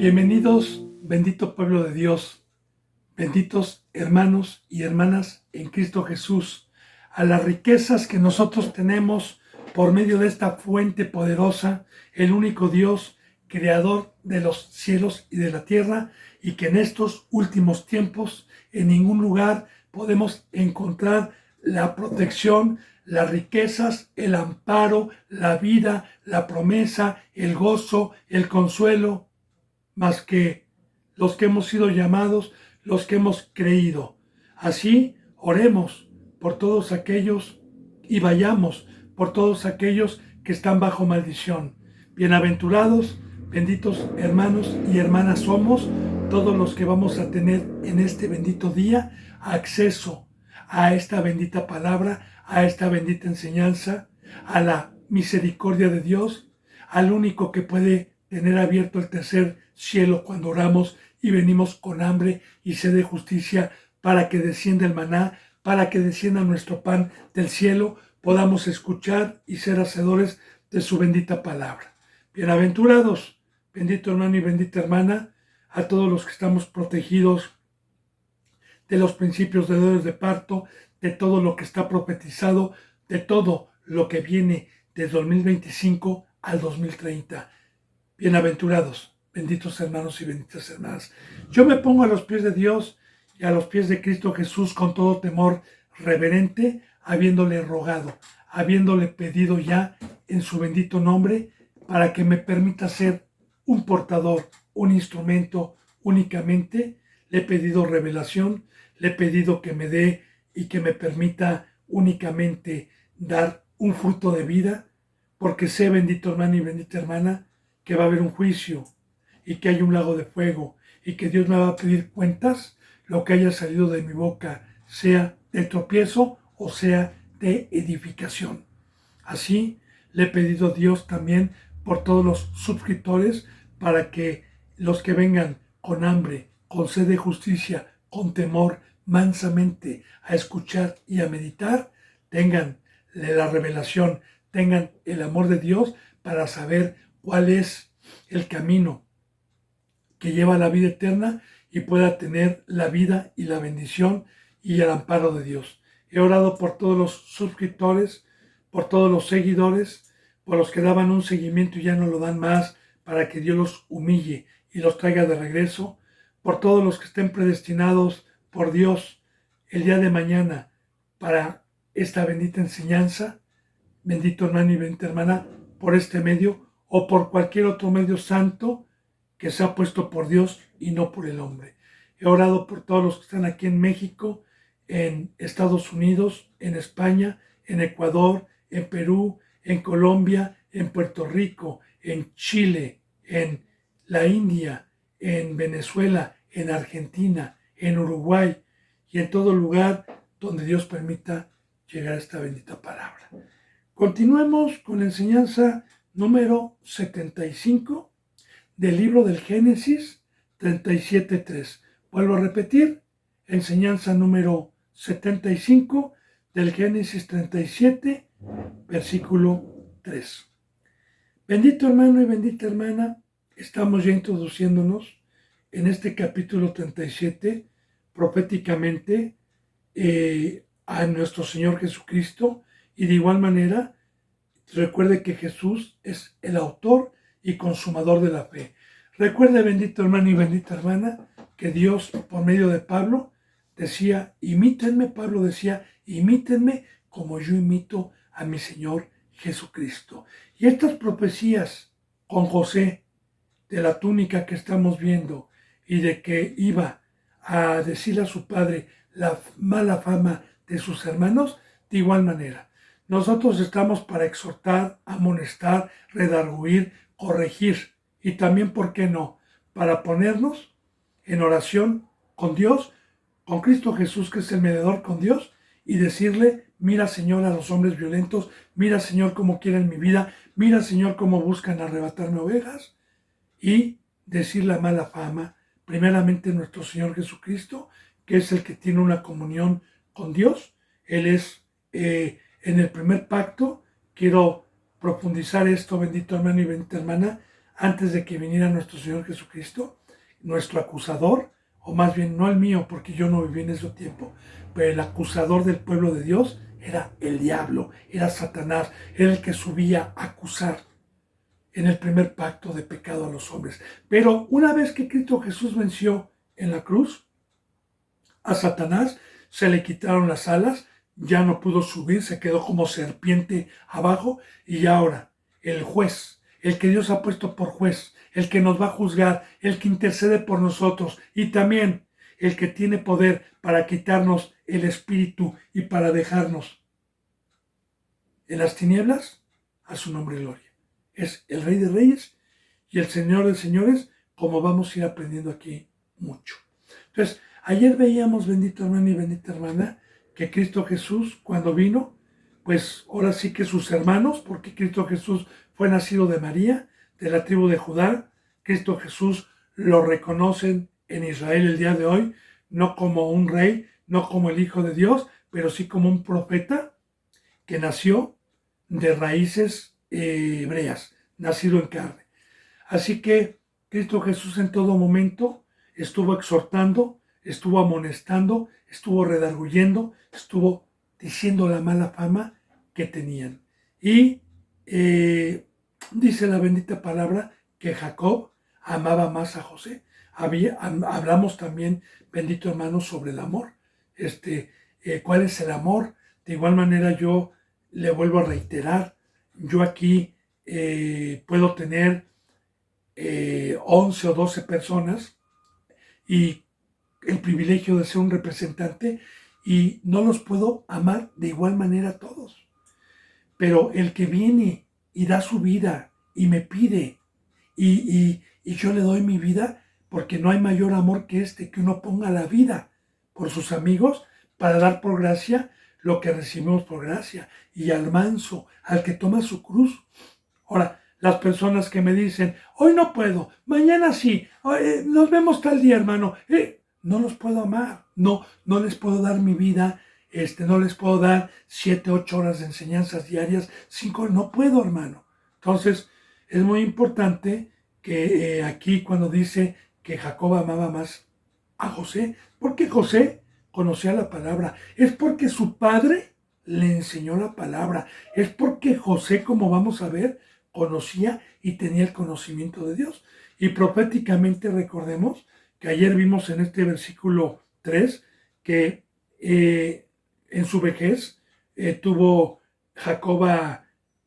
Bienvenidos, bendito pueblo de Dios, benditos hermanos y hermanas en Cristo Jesús, a las riquezas que nosotros tenemos por medio de esta fuente poderosa, el único Dios, creador de los cielos y de la tierra, y que en estos últimos tiempos en ningún lugar podemos encontrar la protección, las riquezas, el amparo, la vida, la promesa, el gozo, el consuelo, más que los que hemos sido llamados, los que hemos creído. Así, oremos por todos aquellos y vayamos por todos aquellos que están bajo maldición. Bienaventurados, benditos hermanos y hermanas somos todos los que vamos a tener en este bendito día acceso a esta bendita palabra, a esta bendita enseñanza, a la misericordia de Dios, al único que puede tener abierto el tercer cielo cuando oramos y venimos con hambre y sed de justicia para que descienda el maná, para que descienda nuestro pan del cielo, podamos escuchar y ser hacedores de su bendita palabra. Bienaventurados, bendito hermano y bendita hermana, a todos los que estamos protegidos de los principios de dolores de parto, de todo lo que está profetizado, de todo lo que viene del 2025 al 2030. Bienaventurados, benditos hermanos y benditas hermanas. Yo me pongo a los pies de Dios y a los pies de Cristo Jesús con todo temor reverente, habiéndole rogado, habiéndole pedido ya en su bendito nombre para que me permita ser un portador, un instrumento únicamente. Le he pedido revelación, le he pedido que me dé y que me permita únicamente dar un fruto de vida, porque sé, bendito hermano y bendita hermana, que va a haber un juicio y que hay un lago de fuego y que Dios me va a pedir cuentas, lo que haya salido de mi boca, sea de tropiezo o sea de edificación. Así le he pedido a Dios también por todos los suscriptores para que los que vengan con hambre, con sed de justicia, con temor, mansamente a escuchar y a meditar, tengan la revelación, tengan el amor de Dios para saber cuál es el camino que lleva a la vida eterna y pueda tener la vida y la bendición y el amparo de Dios. He orado por todos los suscriptores, por todos los seguidores, por los que daban un seguimiento y ya no lo dan más, para que Dios los humille y los traiga de regreso, por todos los que estén predestinados por Dios el día de mañana para esta bendita enseñanza, bendito hermano y bendita hermana, por este medio o por cualquier otro medio santo que se ha puesto por Dios y no por el hombre. He orado por todos los que están aquí en México, en Estados Unidos, en España, en Ecuador, en Perú, en Colombia, en Puerto Rico, en Chile, en la India, en Venezuela, en Argentina, en Uruguay y en todo lugar donde Dios permita llegar a esta bendita palabra. Continuemos con la enseñanza número 75 del libro del Génesis 37:3. Vuelvo a repetir, enseñanza número 75 del Génesis 37, versículo 3. Bendito hermano y bendita hermana, estamos ya introduciéndonos en este capítulo 37 proféticamente a nuestro Señor Jesucristo, y de igual manera recuerde que Jesús es el autor y consumador de la fe. Recuerde, bendito hermano y bendita hermana, que Dios por medio de Pablo decía, imítenme, Pablo decía, imítenme como yo imito a mi Señor Jesucristo. Y estas profecías con José, de la túnica que estamos viendo y de que iba a decirle a su padre la mala fama de sus hermanos, de igual manera. Nosotros estamos para exhortar, amonestar, redarguir, corregir y también, ¿por qué no?, para ponernos en oración con Dios, con Cristo Jesús, que es el mediador con Dios, y decirle, mira Señor a los hombres violentos, mira Señor cómo quieren mi vida, mira Señor cómo buscan arrebatarme ovejas, y decir la mala fama, primeramente nuestro Señor Jesucristo, que es el que tiene una comunión con Dios. Él es en el primer pacto. Quiero profundizar esto, bendito hermano y bendita hermana, antes de que viniera nuestro Señor Jesucristo, nuestro acusador, o más bien no el mío, porque yo no viví en ese tiempo, pero el acusador del pueblo de Dios era el diablo, era Satanás, era el que subía a acusar en el primer pacto de pecado a los hombres. Pero una vez que Cristo Jesús venció en la cruz, a Satanás se le quitaron las alas, ya no pudo subir, se quedó como serpiente abajo, y ahora el juez, el que Dios ha puesto por juez, el que nos va a juzgar, el que intercede por nosotros, y también el que tiene poder para quitarnos el espíritu y para dejarnos en las tinieblas, a su nombre gloria. Es el Rey de Reyes y el Señor de Señores, como vamos a ir aprendiendo aquí mucho. Entonces, ayer veíamos, bendito hermano y bendita hermana, que Cristo Jesús, cuando vino, pues ahora sí que sus hermanos, porque Cristo Jesús fue nacido de María, de la tribu de Judá. Cristo Jesús lo reconocen en Israel el día de hoy, no como un rey, no como el Hijo de Dios, pero sí como un profeta que nació de raíces hebreas, nacido en carne. Así que Cristo Jesús en todo momento estuvo exhortando, estuvo amonestando, estuvo redarguyendo, estuvo diciendo la mala fama que tenían. Y dice la bendita palabra que Jacob amaba más a José. Hablamos también, bendito hermano, sobre el amor. ¿Cuál es el amor? De igual manera yo le vuelvo a reiterar, yo aquí puedo tener 11 o 12 personas y el privilegio de ser un representante, y no los puedo amar de igual manera a todos. Pero el que viene y da su vida y me pide y yo le doy mi vida, porque no hay mayor amor que que uno ponga la vida por sus amigos para dar por gracia lo que recibimos por gracia, y al manso, al que toma su cruz. Ahora, las personas que me dicen, hoy no puedo, mañana sí, nos vemos tal día, hermano, no los puedo amar, no les puedo dar mi vida, no les puedo dar 7, 8 horas de enseñanzas diarias, 5, no puedo, hermano. Entonces, es muy importante que aquí cuando dice que Jacob amaba más a José, porque José conocía la palabra, es porque su padre le enseñó la palabra, es porque José, como vamos a ver, conocía y tenía el conocimiento de Dios. Y proféticamente recordemos que ayer vimos en este versículo 3 que en su vejez tuvo Jacob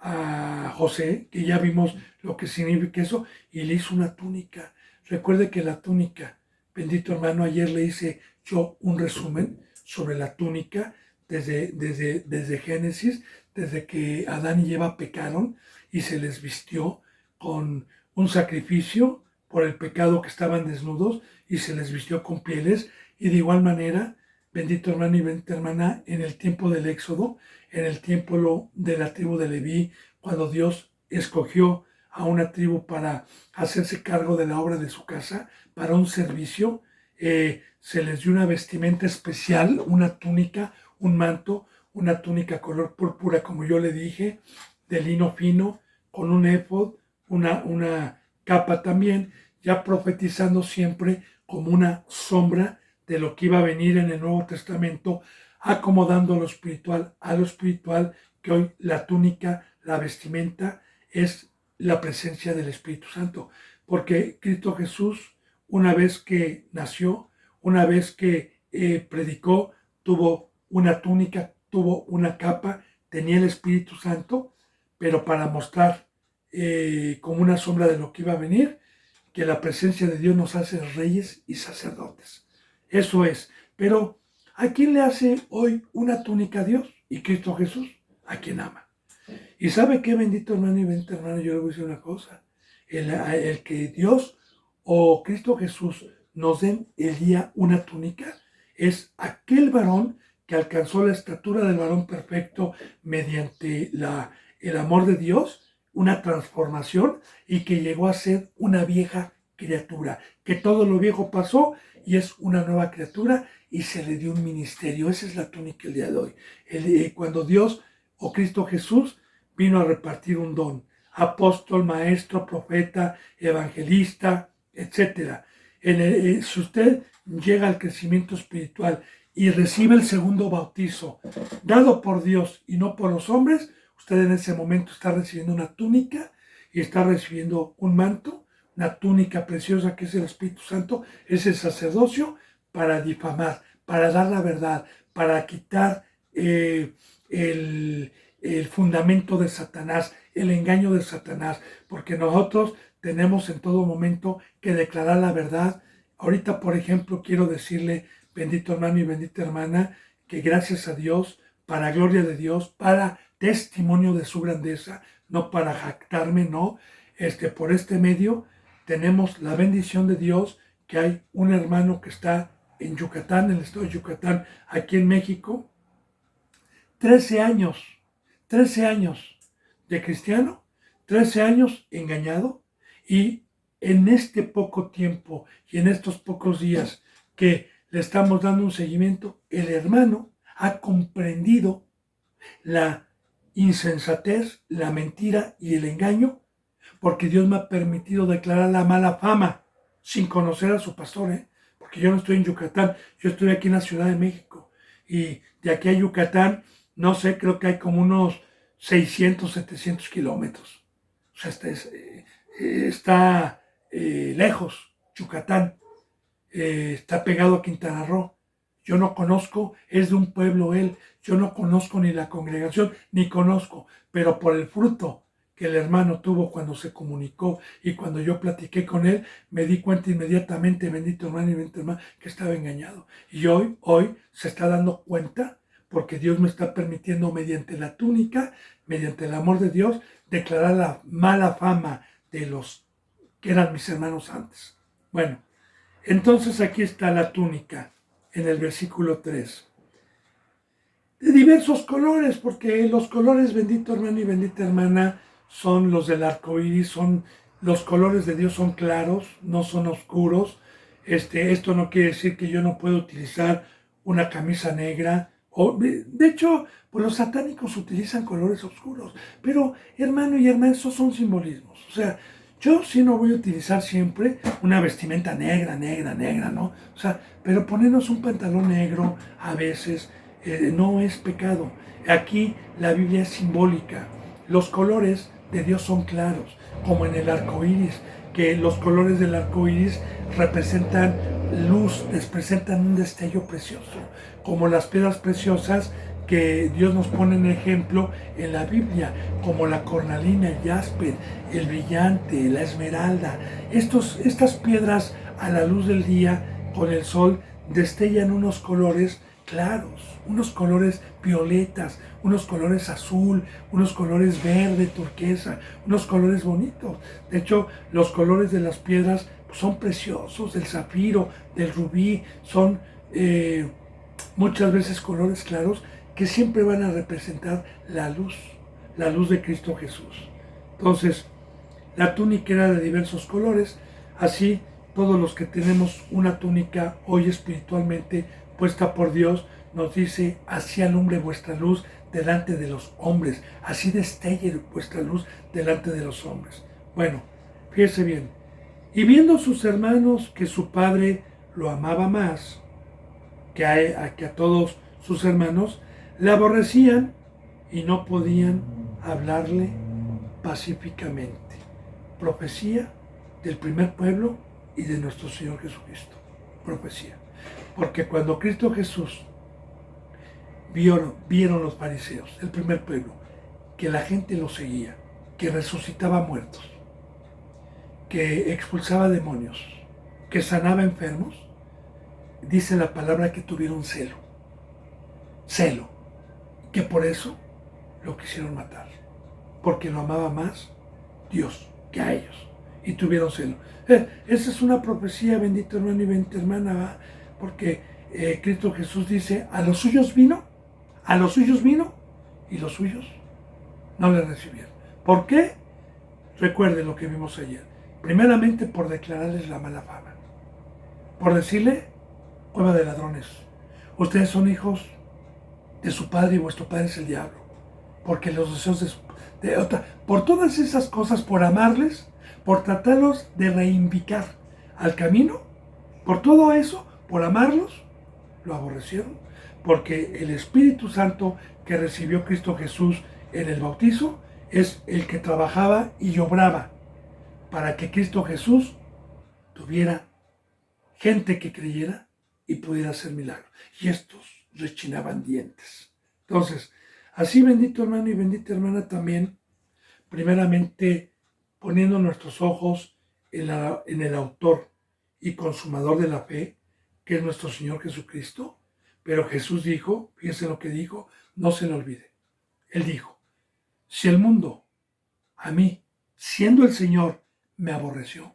a José, que ya vimos lo que significa eso, y le hizo una túnica. Recuerde que la túnica, bendito hermano, ayer le hice yo un resumen sobre la túnica desde Génesis, desde que Adán y Eva pecaron y se les vistió con un sacrificio por el pecado, que estaban desnudos, y se les vistió con pieles. Y de igual manera, bendito hermano y bendita hermana, en el tiempo del Éxodo, en el tiempo de la tribu de Leví, cuando Dios escogió a una tribu para hacerse cargo de la obra de su casa, para un servicio, se les dio una vestimenta especial, una túnica, un manto, una túnica color púrpura, como yo le dije, de lino fino, con un éfod, una capa también, ya profetizando siempre como una sombra de lo que iba a venir en el Nuevo Testamento, acomodando lo espiritual a lo espiritual, que hoy la túnica, la vestimenta, es la presencia del Espíritu Santo. Porque Cristo Jesús, una vez que nació, una vez que predicó, tuvo una túnica, tuvo una capa, tenía el Espíritu Santo, pero para mostrar como una sombra de lo que iba a venir, que la presencia de Dios nos hace reyes y sacerdotes. Eso es. Pero ¿a quién le hace hoy una túnica a Dios? Y Cristo Jesús, a quien ama. Y ¿sabe qué, bendito hermano y bendita hermana? Yo le voy a decir una cosa. El que Dios o Cristo Jesús nos den el día una túnica es aquel varón que alcanzó la estatura del varón perfecto mediante el amor de Dios, una transformación, y que llegó a ser una vieja criatura, que todo lo viejo pasó y es una nueva criatura, y se le dio un ministerio. Esa es la túnica el día de hoy. Cuando Dios o Cristo Jesús vino a repartir un don, apóstol, maestro, profeta, evangelista, etc. Si usted llega al crecimiento espiritual y recibe el segundo bautizo dado por Dios y no por los hombres, usted en ese momento está recibiendo una túnica y está recibiendo un manto, una túnica preciosa que es el Espíritu Santo, es el sacerdocio para difamar, para dar la verdad, para quitar el fundamento de Satanás, el engaño de Satanás, porque nosotros tenemos en todo momento que declarar la verdad. Ahorita, por ejemplo, quiero decirle, bendito hermano y bendita hermana, que gracias a Dios, para gloria de Dios, para testimonio de su grandeza, no para jactarme, no, por este medio tenemos la bendición de Dios, que hay un hermano que está en Yucatán, en el estado de Yucatán, aquí en México, 13 años, 13 años de cristiano, 13 años engañado, y en este poco tiempo y en estos pocos días que le estamos dando un seguimiento, el hermano ha comprendido la insensatez, la mentira y el engaño, porque Dios me ha permitido declarar la mala fama sin conocer a su pastor, porque yo no estoy en Yucatán, yo estoy aquí en la Ciudad de México, y de aquí a Yucatán, no sé, creo que hay como unos 600, 700 kilómetros. O sea, está lejos, Yucatán, está pegado a Quintana Roo. Yo no conozco, es de un pueblo él, yo no conozco ni la congregación, ni conozco, pero por el fruto que el hermano tuvo cuando se comunicó y cuando yo platiqué con él, me di cuenta inmediatamente, bendito hermano y bendita hermana, que estaba engañado. Y hoy se está dando cuenta, porque Dios me está permitiendo mediante la túnica, mediante el amor de Dios, declarar la mala fama de los que eran mis hermanos antes. Bueno, entonces aquí está la túnica en el versículo 3. De diversos colores, porque los colores, bendito hermano y bendita hermana, son los del arco iris, son los colores de Dios, son claros, no son oscuros. Esto no quiere decir que yo no pueda utilizar una camisa negra. De hecho, pues los satánicos utilizan colores oscuros. Pero, hermano y hermana, esos son simbolismos. O sea, yo sí no voy a utilizar siempre una vestimenta negra, ¿no? O sea, pero ponernos un pantalón negro a veces no es pecado. Aquí la Biblia es simbólica. Los colores de Dios son claros, como en el arco iris, que los colores del arco iris representan luz, les presentan un destello precioso, como las piedras preciosas que Dios nos pone en ejemplo en la Biblia, como la cornalina, el jaspe, el brillante, la esmeralda. Estas piedras a la luz del día, con el sol, destellan unos colores claros, unos colores violetas, unos colores azul, unos colores verde, turquesa, unos colores bonitos. De hecho, los colores de las piedras son preciosos, del zafiro, del rubí, son muchas veces colores claros que siempre van a representar la luz de Cristo Jesús. Entonces, la túnica era de diversos colores, así todos los que tenemos una túnica hoy espiritualmente puesta por Dios, nos dice, así alumbre vuestra luz delante de los hombres, así destelle vuestra luz delante de los hombres. Bueno, fíjese bien, y viendo sus hermanos que su padre lo amaba más que a todos sus hermanos, le aborrecían y no podían hablarle pacíficamente. Profecía del primer pueblo y de nuestro Señor Jesucristo. Profecía. Porque cuando Cristo Jesús vieron los fariseos, el primer pueblo, que la gente lo seguía, que resucitaba muertos, que expulsaba demonios, que sanaba enfermos, dice la palabra que tuvieron celo, que por eso lo quisieron matar, porque lo amaba más Dios que a ellos, y tuvieron celo. Esa es una profecía, bendito hermano y bendita hermana, ¿va? Porque Cristo Jesús dice, a los suyos vino, y los suyos no le recibieron. ¿Por qué? Recuerde lo que vimos ayer. Primeramente por declararles la mala fama, por decirle, cueva de ladrones, ustedes son hijos de su padre y vuestro padre es el diablo. porque los deseos de otra, por todas esas cosas, por amarles, por tratarlos de reinvitar al camino, por todo eso, por amarlos, lo aborrecieron, porque el Espíritu Santo que recibió Cristo Jesús en el bautizo es el que trabajaba y obraba para que Cristo Jesús tuviera gente que creyera y pudiera hacer milagros. Y estos rechinaban dientes. Entonces, así bendito hermano y bendita hermana también, primeramente poniendo nuestros ojos en el autor y consumador de la fe, que es nuestro Señor Jesucristo. Pero Jesús dijo, fíjense lo que dijo, no se lo olvide. Él dijo, si el mundo, a mí, siendo el Señor, me aborreció,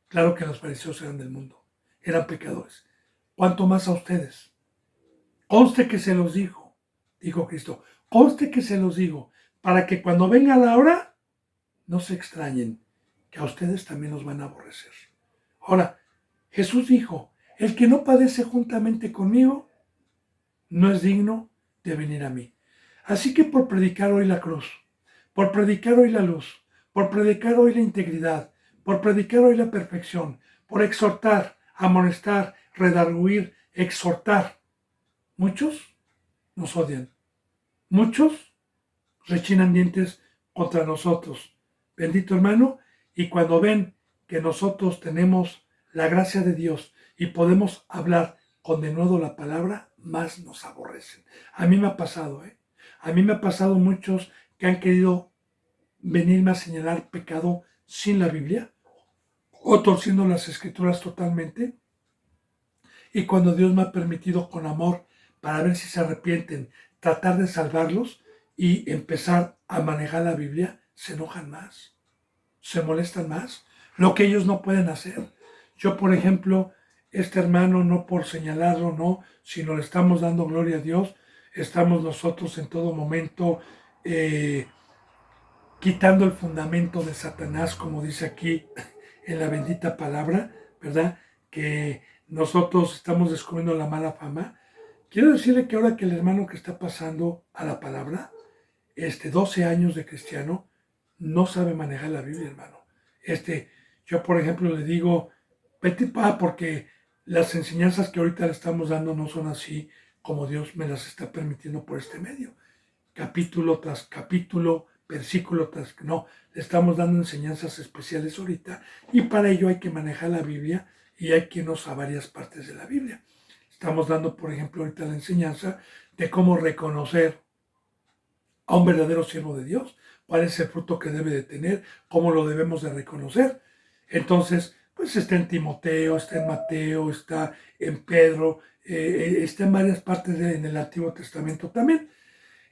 claro que los fariseos eran del mundo, eran pecadores, cuanto más a ustedes. Conste que se los dijo, dijo Cristo, conste que se los digo, para que cuando venga la hora, no se extrañen, que a ustedes también los van a aborrecer. Ahora, Jesús dijo, el que no padece juntamente conmigo, no es digno de venir a mí. Así que por predicar hoy la cruz, por predicar hoy la luz, por predicar hoy la integridad, por predicar hoy la perfección, por exhortar, amonestar, redarguir, exhortar, muchos nos odian, muchos rechinan dientes contra nosotros. Bendito hermano, y cuando ven que nosotros tenemos la gracia de Dios y podemos hablar con denuedo la palabra, más nos aborrecen. A mí me ha pasado, A mí me ha pasado muchos que han querido venirme a señalar pecado sin la Biblia o torciendo las escrituras totalmente. Y cuando Dios me ha permitido con amor para ver si se arrepienten, tratar de salvarlos y empezar a manejar la Biblia, se enojan más, se molestan más, lo que ellos no pueden hacer. Yo, por ejemplo, este hermano, no por señalarlo, no, sino le estamos dando gloria a Dios, estamos nosotros en todo momento quitando el fundamento de Satanás, como dice aquí en la bendita palabra, ¿verdad? Que nosotros estamos descubriendo la mala fama. Quiero decirle que ahora que el hermano que está pasando a la palabra, 12 años de cristiano, no sabe manejar la Biblia, hermano. Yo, por ejemplo, le digo, vete porque las enseñanzas que ahorita le estamos dando no son así como Dios me las está permitiendo por este medio. Capítulo tras capítulo, versículo tras... No, le estamos dando enseñanzas especiales ahorita y para ello hay que manejar la Biblia y hay que irnos a varias partes de la Biblia. Estamos dando, por ejemplo, ahorita la enseñanza de cómo reconocer a un verdadero siervo de Dios, cuál es el fruto que debe de tener, cómo lo debemos de reconocer. Entonces, pues está en Timoteo, está en Mateo, está en Pedro, está en varias partes en el Antiguo Testamento también.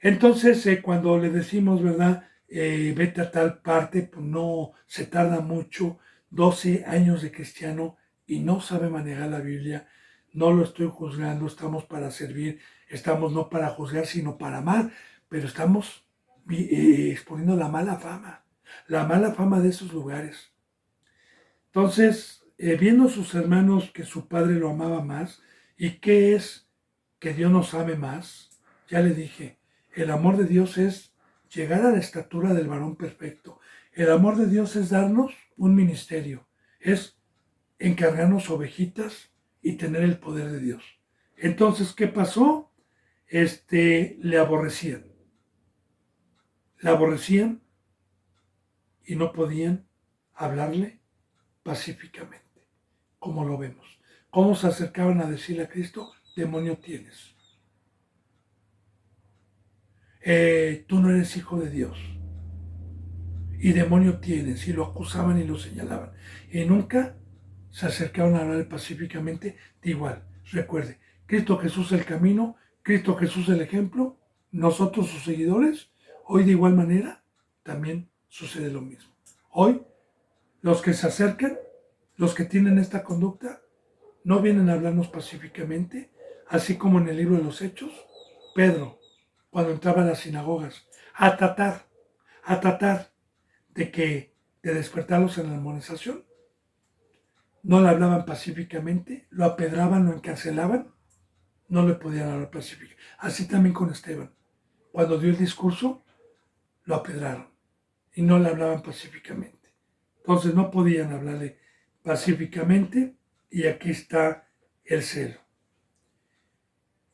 Entonces, cuando le decimos, ¿verdad? Vete a tal parte, pues no se tarda mucho, 12 años de cristiano y no sabe manejar la Biblia. No lo estoy juzgando, estamos para servir, estamos no para juzgar, sino para amar, pero estamos exponiendo la mala fama de esos lugares. Entonces, viendo sus hermanos que su padre lo amaba más, ¿y qué es que Dios nos ame más? Ya le dije, el amor de Dios es llegar a la estatura del varón perfecto. El amor de Dios es darnos un ministerio, es encargarnos ovejitas y tener el poder de Dios. Entonces, ¿qué pasó? Le aborrecían. Le aborrecían y no podían hablarle pacíficamente, como lo vemos. ¿Cómo se acercaban a decirle a Cristo? Demonio tienes. Tú no eres hijo de Dios. Y demonio tienes. Y lo acusaban y lo señalaban. Y nunca se acercaban a hablar pacíficamente de igual. Recuerde, Cristo Jesús el camino, Cristo Jesús el ejemplo, nosotros sus seguidores, hoy de igual manera también sucede lo mismo. Hoy los que se acercan, los que tienen esta conducta, no vienen a hablarnos pacíficamente, así como en el libro de los Hechos, Pedro, cuando entraba a las sinagogas, a tratar de despertarlos en la amonestación, no le hablaban pacíficamente, lo apedraban, lo encarcelaban, no le podían hablar pacíficamente. Así también con Esteban. Cuando dio el discurso, lo apedraron y no le hablaban pacíficamente. Entonces no podían hablarle pacíficamente y aquí está el celo.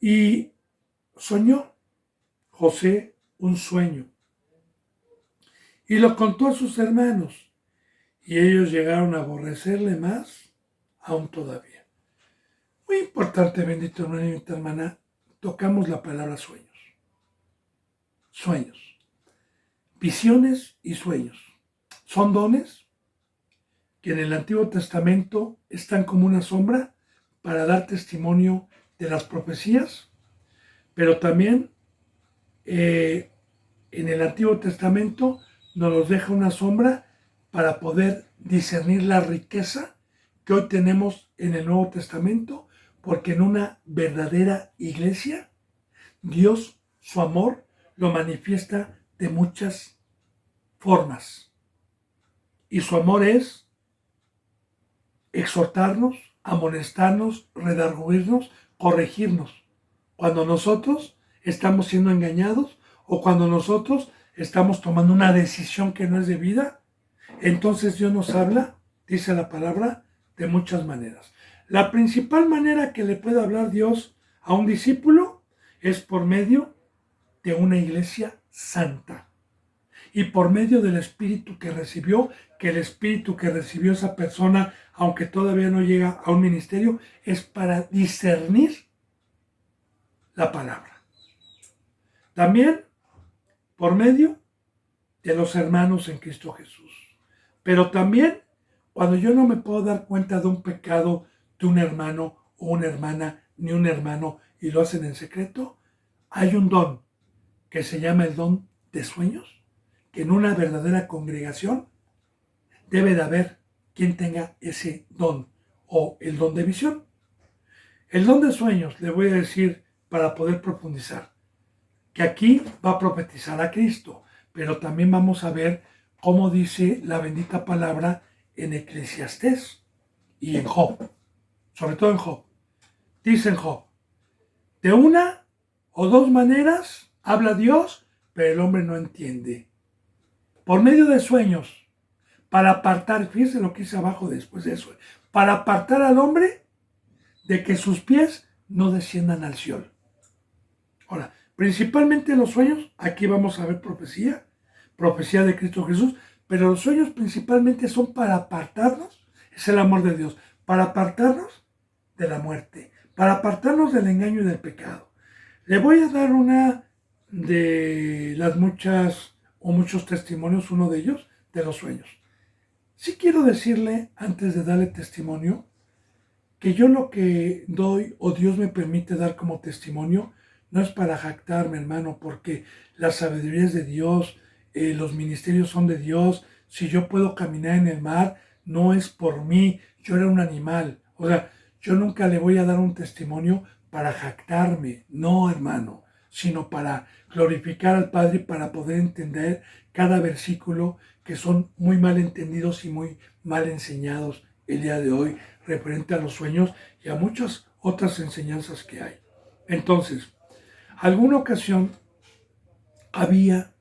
Y soñó José un sueño y lo contó a sus hermanos y ellos llegaron a aborrecerle más aún todavía. Muy importante, bendito hermano y bendita hermana, tocamos la palabra sueños. Sueños, visiones y sueños. Son dones que en el Antiguo Testamento están como una sombra para dar testimonio de las profecías, pero también en el Antiguo Testamento nos deja una sombra para poder discernir la riqueza que hoy tenemos en el Nuevo Testamento, porque en una verdadera iglesia, Dios, su amor, lo manifiesta de muchas formas. Y su amor es exhortarnos, amonestarnos, redarguirnos, corregirnos. Cuando nosotros estamos siendo engañados o cuando nosotros estamos tomando una decisión que no es debida, entonces Dios nos habla, dice la palabra, de muchas maneras. La principal manera que le puede hablar Dios a un discípulo es por medio de una iglesia santa y por medio del Espíritu que recibió, que el Espíritu que recibió esa persona, aunque todavía no llega a un ministerio, es para discernir la palabra. También por medio de los hermanos en Cristo Jesús. Pero también cuando yo no me puedo dar cuenta de un pecado de un hermano o una hermana, ni un hermano, y lo hacen en secreto, hay un don que se llama el don de sueños, que en una verdadera congregación debe de haber quien tenga ese don o el don de visión. El don de sueños, le voy a decir para poder profundizar, que aquí va a profetizar a Cristo, pero también vamos a ver cómo dice la bendita palabra en Eclesiastés y en Job, sobre todo en Job. Dice en Job, de una o dos maneras habla Dios, pero el hombre no entiende. Por medio de sueños, para apartar, fíjense lo que dice abajo después de eso, para apartar al hombre de que sus pies no desciendan al Seol. Ahora, principalmente los sueños, aquí vamos a ver profecía de Cristo Jesús, pero los sueños principalmente son para apartarnos, es el amor de Dios, para apartarnos de la muerte, para apartarnos del engaño y del pecado. Le voy a dar una de las muchas o muchos testimonios, uno de ellos, de los sueños. Sí quiero decirle, antes de darle testimonio, que yo lo que doy o Dios me permite dar como testimonio no es para jactarme, hermano, porque la sabiduría es de Dios, los ministerios son de Dios. Si yo puedo caminar en el mar, no es por mí, yo era un animal. O sea, yo nunca le voy a dar un testimonio para jactarme, no, hermano, sino para glorificar al Padre, para poder entender cada versículo que son muy mal entendidos y muy mal enseñados el día de hoy referente a los sueños y a muchas otras enseñanzas que hay. Entonces, alguna ocasión había,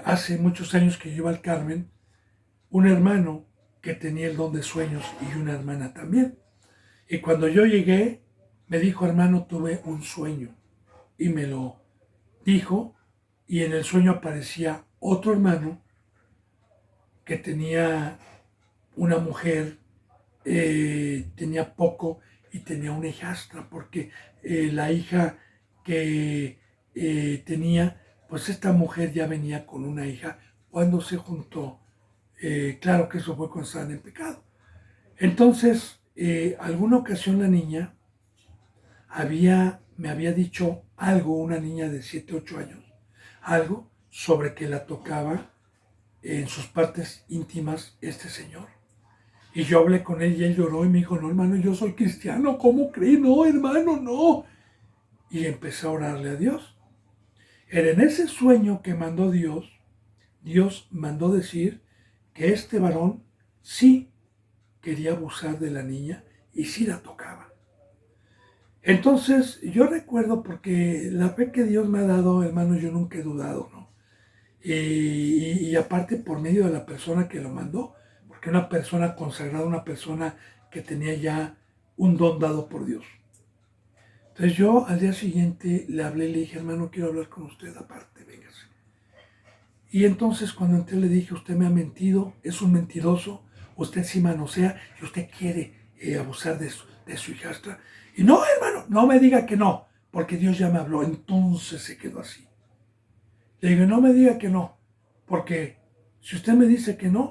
hace muchos años que yo iba al Carmen, un hermano que tenía el don de sueños y una hermana también. Y cuando yo llegué, me dijo, hermano, tuve un sueño. Y me lo dijo, y en el sueño aparecía otro hermano que tenía una mujer, tenía poco y tenía una hijastra, porque la hija que tenía, pues esta mujer ya venía con una hija cuando se juntó. Claro que eso fue cuando estaban en pecado. Entonces, alguna ocasión la niña me había dicho algo, una niña de 7, 8 años, algo sobre que la tocaba en sus partes íntimas este señor. Y yo hablé con él y él lloró y me dijo, no, hermano, yo soy cristiano, ¿cómo crees? No, hermano, no. Y empecé a orarle a Dios. Era en ese sueño que mandó Dios, Dios mandó decir que este varón sí quería abusar de la niña y sí la tocaba. Entonces, yo recuerdo, porque la fe que Dios me ha dado, hermano, yo nunca he dudado, ¿no? y aparte por medio de la persona que lo mandó, porque una persona consagrada, una persona que tenía ya un don dado por Dios. Entonces yo al día siguiente le hablé y le dije, hermano, quiero hablar con usted aparte, véngase. Y entonces cuando entré le dije, usted me ha mentido, es un mentiroso, usted sí manosea y usted quiere abusar de su hijastra. Y no, hermano, no me diga que no, porque Dios ya me habló. Entonces se quedó así. Le digo, no me diga que no, porque si usted me dice que no,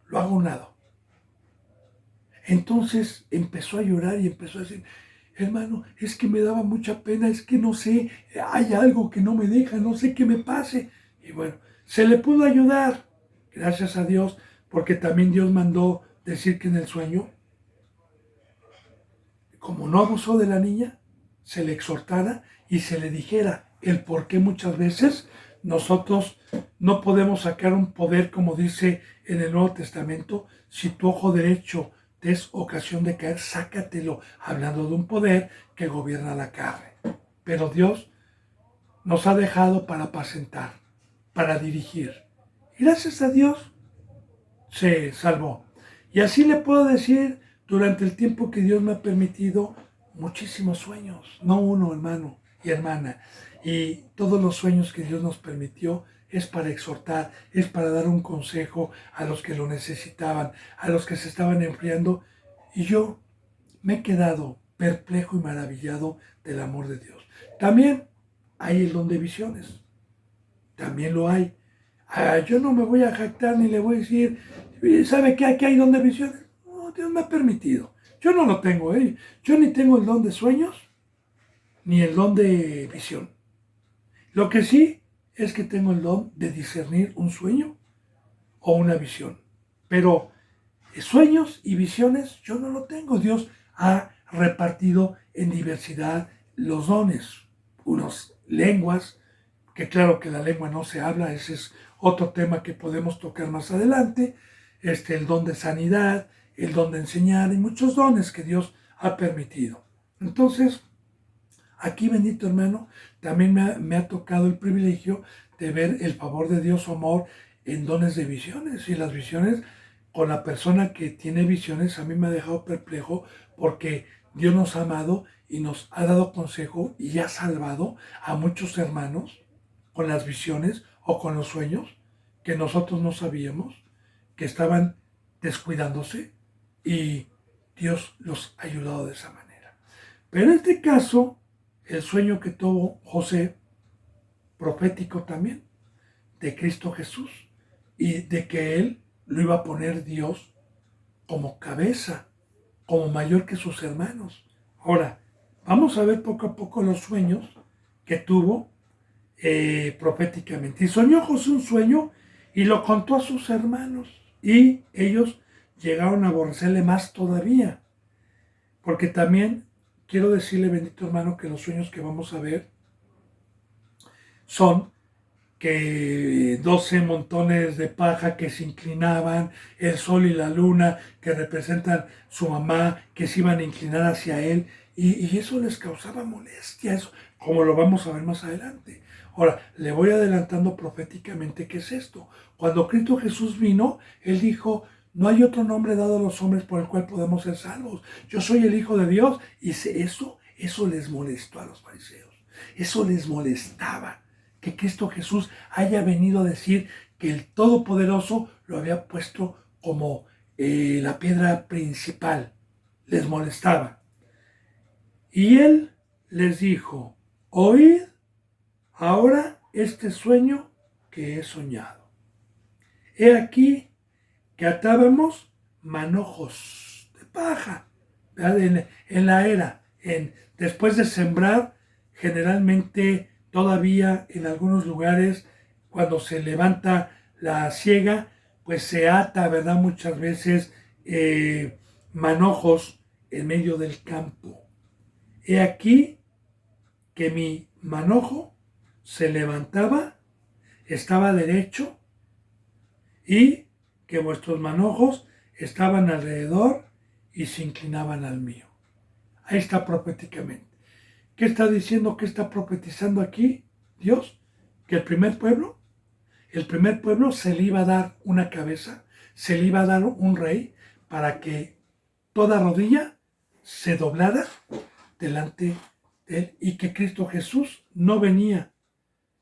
lo hago a un lado. Entonces empezó a llorar y empezó a decir, hermano, es que me daba mucha pena, es que no sé, hay algo que no me deja, no sé qué me pase. Y bueno, se le pudo ayudar, gracias a Dios, porque también Dios mandó decir que en el sueño, como no abusó de la niña, se le exhortara y se le dijera el por qué muchas veces nosotros no podemos sacar un poder, como dice en el Nuevo Testamento, si tu ojo derecho te es ocasión de caer, sácatelo, hablando de un poder que gobierna la carne. Pero Dios nos ha dejado para apacentar, para dirigir. Y gracias a Dios se salvó. Y así le puedo decir, durante el tiempo que Dios me ha permitido, muchísimos sueños, no uno, hermano y hermana. Y todos los sueños que Dios nos permitió es para exhortar, es para dar un consejo a los que lo necesitaban, a los que se estaban enfriando. Y yo me he quedado perplejo y maravillado del amor de Dios. También hay el don de visiones, también lo hay. Yo no me voy a jactar ni le voy a decir, ¿sabe qué? Aquí hay don de visiones. No, Dios me ha permitido. Yo no lo tengo, ¿eh? Yo ni tengo el don de sueños, ni el don de visión. Lo que sí es que tengo el don de discernir un sueño o una visión. Pero sueños y visiones yo no lo tengo. Dios ha repartido en diversidad los dones. Unos lenguas, que claro que la lengua no se habla, ese es otro tema que podemos tocar más adelante, el don de sanidad, el don de enseñar y muchos dones que Dios ha permitido. Entonces, aquí, bendito hermano, también me ha tocado el privilegio de ver el favor de Dios, su amor en dones de visiones. Y las visiones, con la persona que tiene visiones, a mí me ha dejado perplejo porque Dios nos ha amado y nos ha dado consejo y ha salvado a muchos hermanos con las visiones o con los sueños que nosotros no sabíamos, que estaban descuidándose y Dios los ha ayudado de esa manera. Pero en este caso, el sueño que tuvo José, profético también, de Cristo Jesús, y de que él lo iba a poner Dios como cabeza, como mayor que sus hermanos. Ahora, vamos a ver poco a poco los sueños que tuvo proféticamente. Y soñó José un sueño y lo contó a sus hermanos, y ellos llegaron a aborrecerle más todavía, porque también quiero decirle, bendito hermano, que los sueños que vamos a ver son que 12 montones de paja que se inclinaban, el sol y la luna que representan su mamá, que se iban a inclinar hacia él, y eso les causaba molestia, eso, como lo vamos a ver más adelante. Ahora, le voy adelantando proféticamente qué es esto. Cuando Cristo Jesús vino, él dijo, no hay otro nombre dado a los hombres por el cual podemos ser salvos. Yo soy el Hijo de Dios. Y eso les molestó a los fariseos. Eso les molestaba, que Cristo Jesús haya venido a decir que el Todopoderoso lo había puesto como la piedra principal. Les molestaba. Y él les dijo, oíd ahora este sueño que he soñado. He aquí que atábamos manojos de paja, en la era, después de sembrar, generalmente todavía en algunos lugares, cuando se levanta la siega, pues se ata, ¿verdad? Muchas veces manojos en medio del campo. He aquí que mi manojo se levantaba, estaba derecho, y que vuestros manojos estaban alrededor y se inclinaban al mío. Ahí está proféticamente. ¿Qué está diciendo? ¿Qué está profetizando aquí Dios? Que el primer pueblo, el primer pueblo se le iba a dar una cabeza, se le iba a dar un rey para que toda rodilla se doblara delante de él y que Cristo Jesús no venía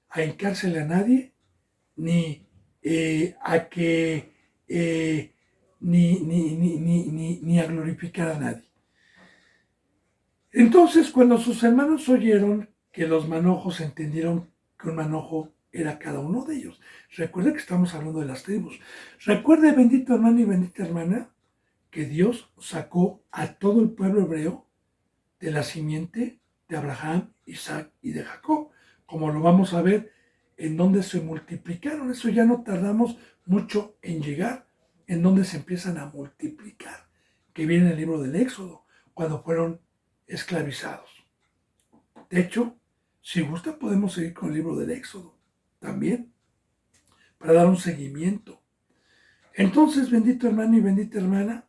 a hincársele a nadie ni a que ni a glorificar a nadie. Entonces, cuando sus hermanos oyeron que los manojos entendieron que un manojo era cada uno de ellos. Recuerde que estamos hablando de las tribus. Recuerde, bendito hermano y bendita hermana, que Dios sacó a todo el pueblo hebreo de la simiente de Abraham, Isaac y de Jacob, como lo vamos a ver en donde se multiplicaron. Eso ya no tardamos mucho en llegar, en donde se empiezan a multiplicar, que viene el libro del Éxodo, cuando fueron esclavizados. De hecho, si gusta podemos seguir con el libro del Éxodo también, para dar un seguimiento. Entonces, bendito hermano y bendita hermana,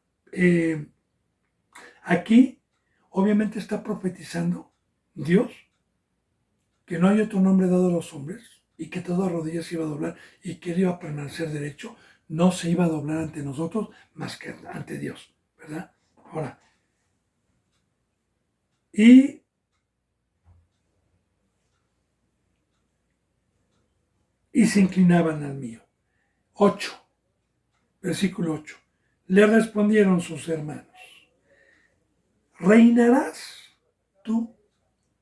aquí obviamente está profetizando Dios que no hay otro nombre dado a los hombres y que toda rodilla se iba a doblar y que él iba a permanecer derecho, no se iba a doblar ante nosotros más que ante Dios, ¿verdad? Ahora, y se inclinaban al mío. 8, versículo 8. Le respondieron sus hermanos: ¿reinarás tú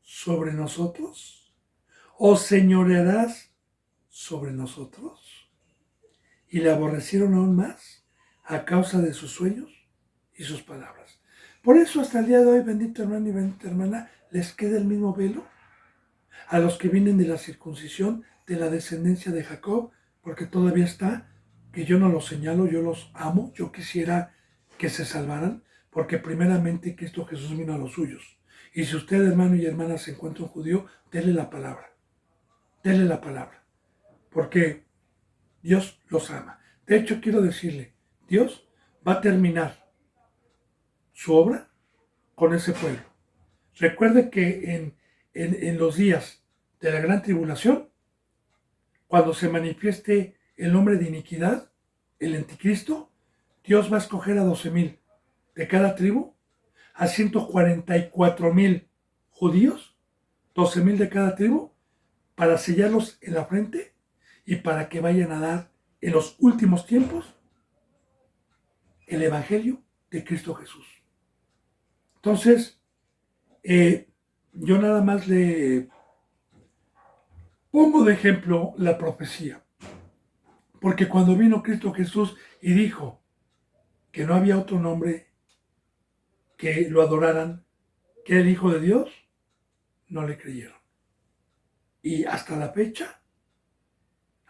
sobre nosotros? ¿O señorearás sobre nosotros? Y le aborrecieron aún más a causa de sus sueños y sus palabras. Por eso hasta el día de hoy, bendito hermano y bendita hermana, les queda el mismo velo a los que vienen de la circuncisión, de la descendencia de Jacob, porque todavía está, que yo no los señalo, yo los amo, yo quisiera que se salvaran, porque primeramente Cristo Jesús vino a los suyos. Y si usted, hermano y hermana, se encuentra un judío, déle la palabra, porque Dios los ama. De hecho, quiero decirle, Dios va a terminar su obra con ese pueblo. Recuerde que en los días de la gran tribulación, cuando se manifieste el hombre de iniquidad, el anticristo, Dios va a escoger a 12,000 de cada tribu, a 144,000 judíos, 12,000 de cada tribu, para sellarlos en la frente y para que vayan a dar en los últimos tiempos el evangelio de Cristo Jesús. Entonces, yo nada más le pongo de ejemplo la profecía, porque cuando vino Cristo Jesús y dijo que no había otro nombre que lo adoraran, que era el Hijo de Dios, no le creyeron. Y hasta la fecha,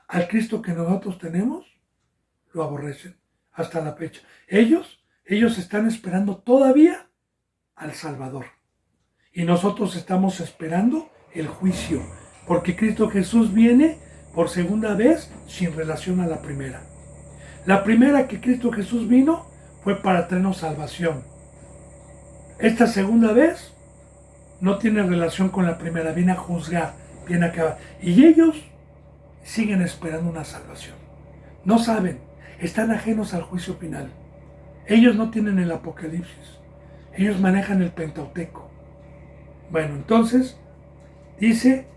al Cristo que nosotros tenemos, lo aborrecen hasta la fecha. Ellos están esperando todavía al Salvador. Y nosotros estamos esperando el juicio, porque Cristo Jesús viene por segunda vez sin relación a la primera. La primera que Cristo Jesús vino fue para traernos salvación. Esta segunda vez no tiene relación con la primera, viene a juzgar, viene a acabar. Y ellos siguen esperando una salvación. No saben, están ajenos al juicio final. Ellos no tienen el Apocalipsis, ellos manejan el Pentateuco. Bueno, entonces, dice,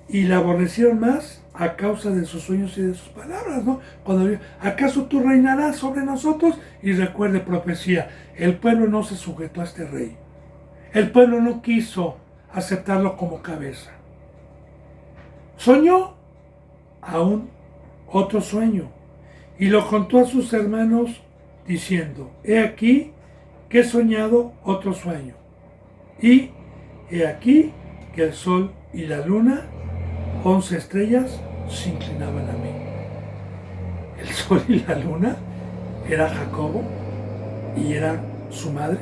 y la aborrecieron más a causa de sus sueños y de sus palabras, ¿no? Cuando ¿acaso tú reinarás sobre nosotros? Y recuerde profecía, el pueblo no se sujetó a este rey. El pueblo no quiso aceptarlo como cabeza. Soñó aún otro sueño y lo contó a sus hermanos diciendo: he aquí que he soñado otro sueño, y he aquí que el sol y la luna, 11 estrellas, se inclinaban a mí. El sol y la luna era Jacobo y era su madre.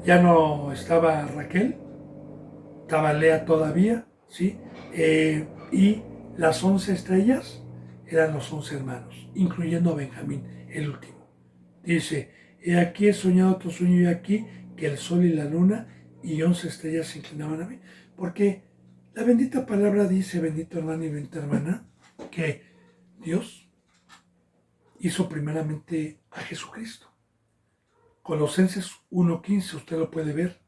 Ya no estaba Raquel, estaba Lea todavía, ¿sí? Y las 11 estrellas eran los 11 hermanos, incluyendo a Benjamín, el último. Dice: he aquí he soñado otro sueño, y aquí que el sol y la luna y 11 estrellas se inclinaban a mí. Porque La bendita palabra dice, bendito hermano y bendita hermana, que Dios hizo primeramente a Jesucristo. Colosenses 1:15, usted lo puede ver,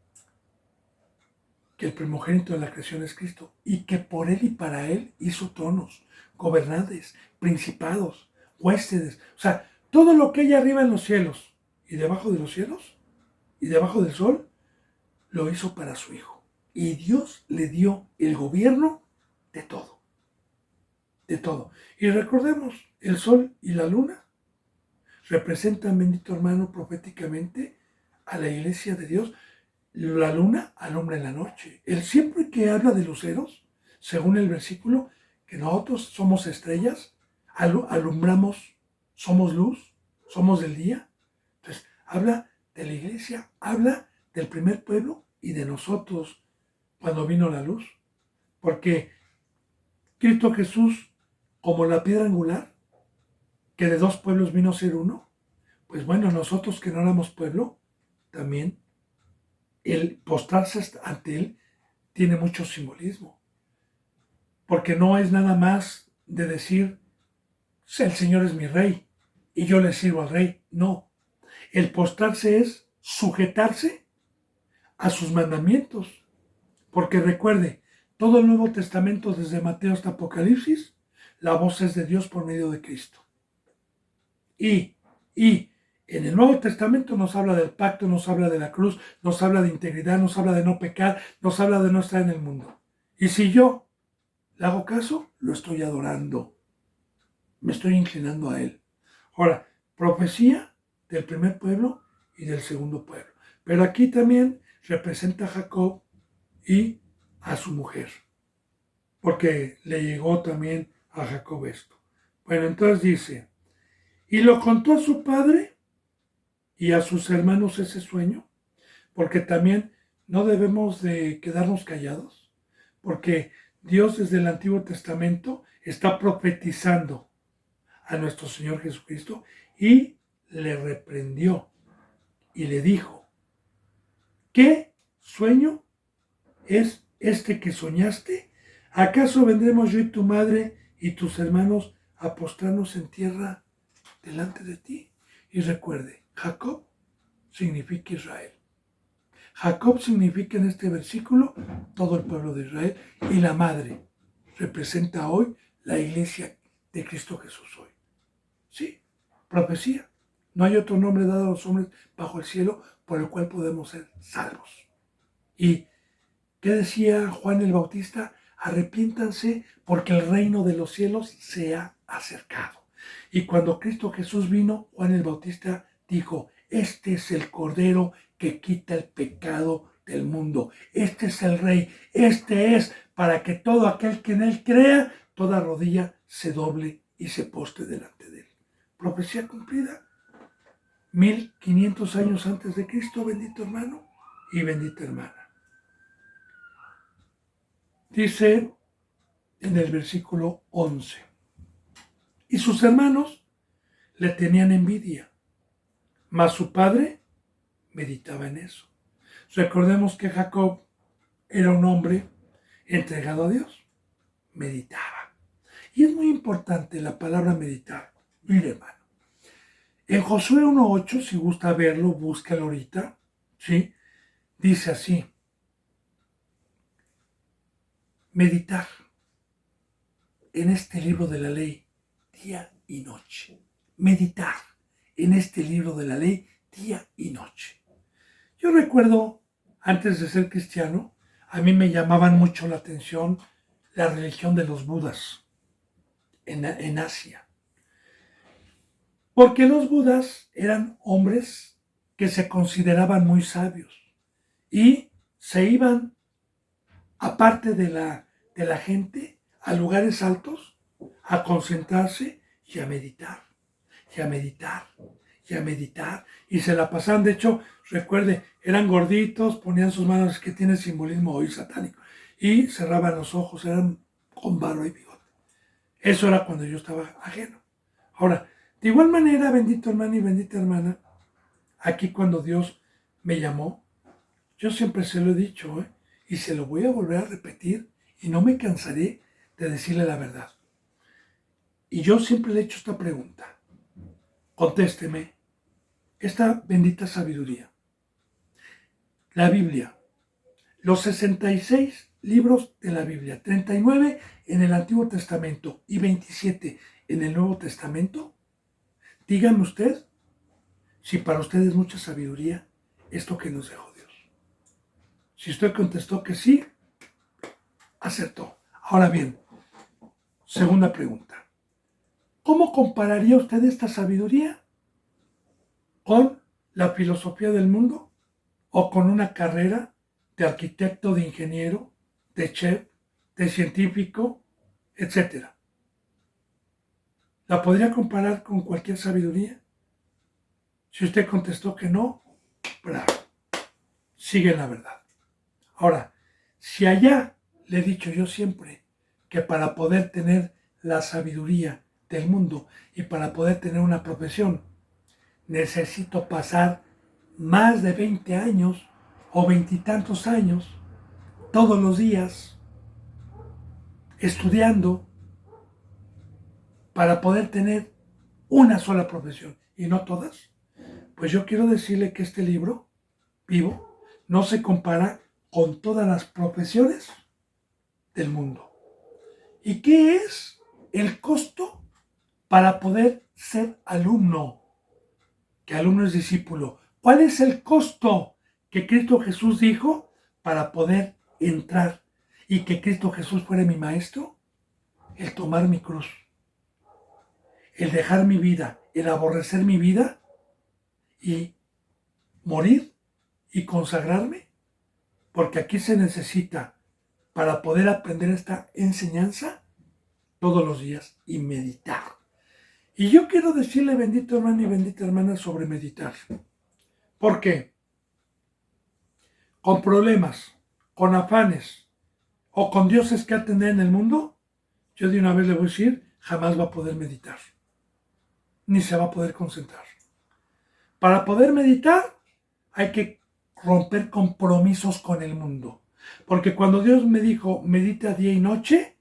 que el primogénito de la creación es Cristo, y que por Él y para Él hizo tronos, gobernantes, principados, huéspedes, o sea, todo lo que hay arriba en los cielos y debajo de los cielos y debajo del sol, lo hizo para su Hijo. Y Dios le dio el gobierno de todo, de todo. Y recordemos, el sol y la luna representan, bendito hermano, proféticamente a la iglesia de Dios. La luna alumbra en la noche. Él siempre que habla de luceros, según el versículo, que nosotros somos estrellas, alumbramos, somos luz, somos del día. Entonces, habla de la iglesia, habla del primer pueblo y de nosotros cuando vino la luz. Porque Cristo Jesús, como la piedra angular, que de dos pueblos vino a ser uno, pues bueno, nosotros que no éramos pueblo, también el postrarse ante Él tiene mucho simbolismo. Porque no es nada más de decir, el Señor es mi rey y yo le sirvo al rey. No, el postrarse es sujetarse a sus mandamientos. Porque recuerde, todo el Nuevo Testamento, desde Mateo hasta Apocalipsis, la voz es de Dios por medio de Cristo. Y en el Nuevo Testamento nos habla del pacto, nos habla de la cruz, nos habla de integridad, nos habla de no pecar, nos habla de no estar en el mundo. Y si yo le hago caso, lo estoy adorando. Me estoy inclinando a Él. Ahora, profecía del primer pueblo y del segundo pueblo. Pero aquí también representa a Jacob y a su mujer. Porque le llegó también a Jacob esto. Bueno, entonces dice, y lo contó a su padre y a sus hermanos ese sueño, porque también no debemos de quedarnos callados, porque Dios desde el Antiguo Testamento está profetizando a nuestro Señor Jesucristo y le reprendió y le dijo, ¿qué sueño es este que soñaste? ¿Acaso vendremos yo y tu madre y tus hermanos a postrarnos en tierra delante de ti? Y recuerde, Jacob significa Israel. Jacob significa en este versículo todo el pueblo de Israel y la madre representa hoy la iglesia de Cristo Jesús hoy. Sí, profecía. No hay otro nombre dado a los hombres bajo el cielo por el cual podemos ser salvos. ¿Y qué decía Juan el Bautista? Arrepiéntanse porque el reino de los cielos se ha acercado. Y cuando Cristo Jesús vino, Juan el Bautista dijo, este es el Cordero que quita el pecado del mundo. Este es el Rey. Este es para que todo aquel que en Él crea, toda rodilla se doble y se postre delante de Él. Profecía cumplida. 1500 años antes de Cristo, bendito hermano y bendita hermana. Dice en el versículo 11, y sus hermanos le tenían envidia, mas su padre meditaba en eso. Recordemos que Jacob era un hombre entregado a Dios, meditaba. Y es muy importante la palabra meditar. Mire, hermano, en Josué 1:8, si gusta verlo, búscalo ahorita, ¿sí? Dice así, meditar en este libro de la ley día y noche. Meditar en este libro de la ley día y noche. Yo recuerdo, antes de ser cristiano, a mí me llamaban mucho la atención la religión de los budas en Asia. Porque los budas eran hombres que se consideraban muy sabios y se iban, aparte de la gente, a lugares altos, a concentrarse y a meditar, y a meditar, y a meditar. Y se la pasaban, de hecho, recuerde, eran gorditos, ponían sus manos, que tiene simbolismo hoy satánico, y cerraban los ojos, eran con barba y bigote. Eso era cuando yo estaba ajeno. Ahora, de igual manera, bendito hermano y bendita hermana, aquí cuando Dios me llamó, yo siempre se lo he dicho, y se lo voy a volver a repetir y no me cansaré de decirle la verdad. Y yo siempre le he hecho esta pregunta. Contésteme esta bendita sabiduría. La Biblia, los 66 libros de la Biblia, 39 en el Antiguo Testamento y 27 en el Nuevo Testamento. Dígame usted si para usted es mucha sabiduría esto que nos dejó Dios. Si usted contestó que sí, acertó. Ahora bien, segunda pregunta. ¿Cómo compararía usted esta sabiduría con la filosofía del mundo o con una carrera de arquitecto, de ingeniero, de chef, de científico, etcétera? ¿La podría comparar con cualquier sabiduría? Si usted contestó que no, bravo, sigue la verdad. Ahora, si allá le he dicho yo siempre que para poder tener la sabiduría del mundo y para poder tener una profesión, necesito pasar más de 20 años o veintitantos años todos los días estudiando para poder tener una sola profesión y no todas. Pues yo quiero decirle que este libro, Vivo, no se compara con todas las profesiones del mundo. ¿Y qué es el costo para poder ser alumno? Que alumno es discípulo. ¿Cuál es el costo que Cristo Jesús dijo para poder entrar y que Cristo Jesús fuera mi maestro? El tomar mi cruz, el dejar mi vida, el aborrecer mi vida y morir y consagrarme, porque aquí se necesita para poder aprender esta enseñanza todos los días y meditar. Y yo quiero decirle, bendito hermano y bendita hermana, sobre meditar. ¿Por qué? Con problemas, con afanes o con dioses que atender en el mundo, yo de una vez le voy a decir, jamás va a poder meditar, ni se va a poder concentrar. Para poder meditar hay que romper compromisos con el mundo. Porque cuando Dios me dijo, medita día y noche,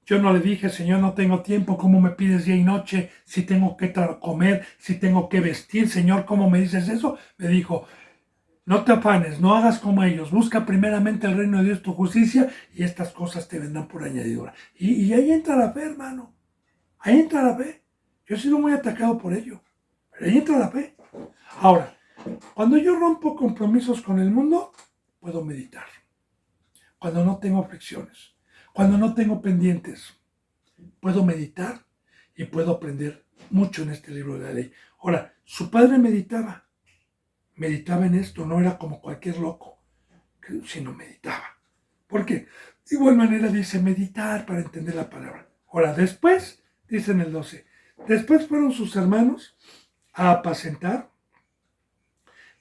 yo no le dije, Señor, no tengo tiempo, ¿cómo me pides día y noche? Si tengo que comer, si tengo que vestir, Señor, ¿cómo me dices eso? Me dijo, no te afanes, no hagas como ellos, busca primeramente el reino de Dios, tu justicia, y estas cosas te vendrán por añadidura. Y ahí entra la fe, hermano. Ahí entra la fe. Yo he sido muy atacado por ello, pero ahí entra la fe. Ahora, cuando yo rompo compromisos con el mundo, puedo meditar. Cuando no tengo aflicciones, cuando no tengo pendientes, puedo meditar y puedo aprender mucho en este libro de la ley. Ahora, su padre meditaba en esto, no era como cualquier loco, sino meditaba. ¿Por qué? De igual manera dice meditar para entender la palabra. Ahora, después, dice en el 12, después fueron sus hermanos a apacentar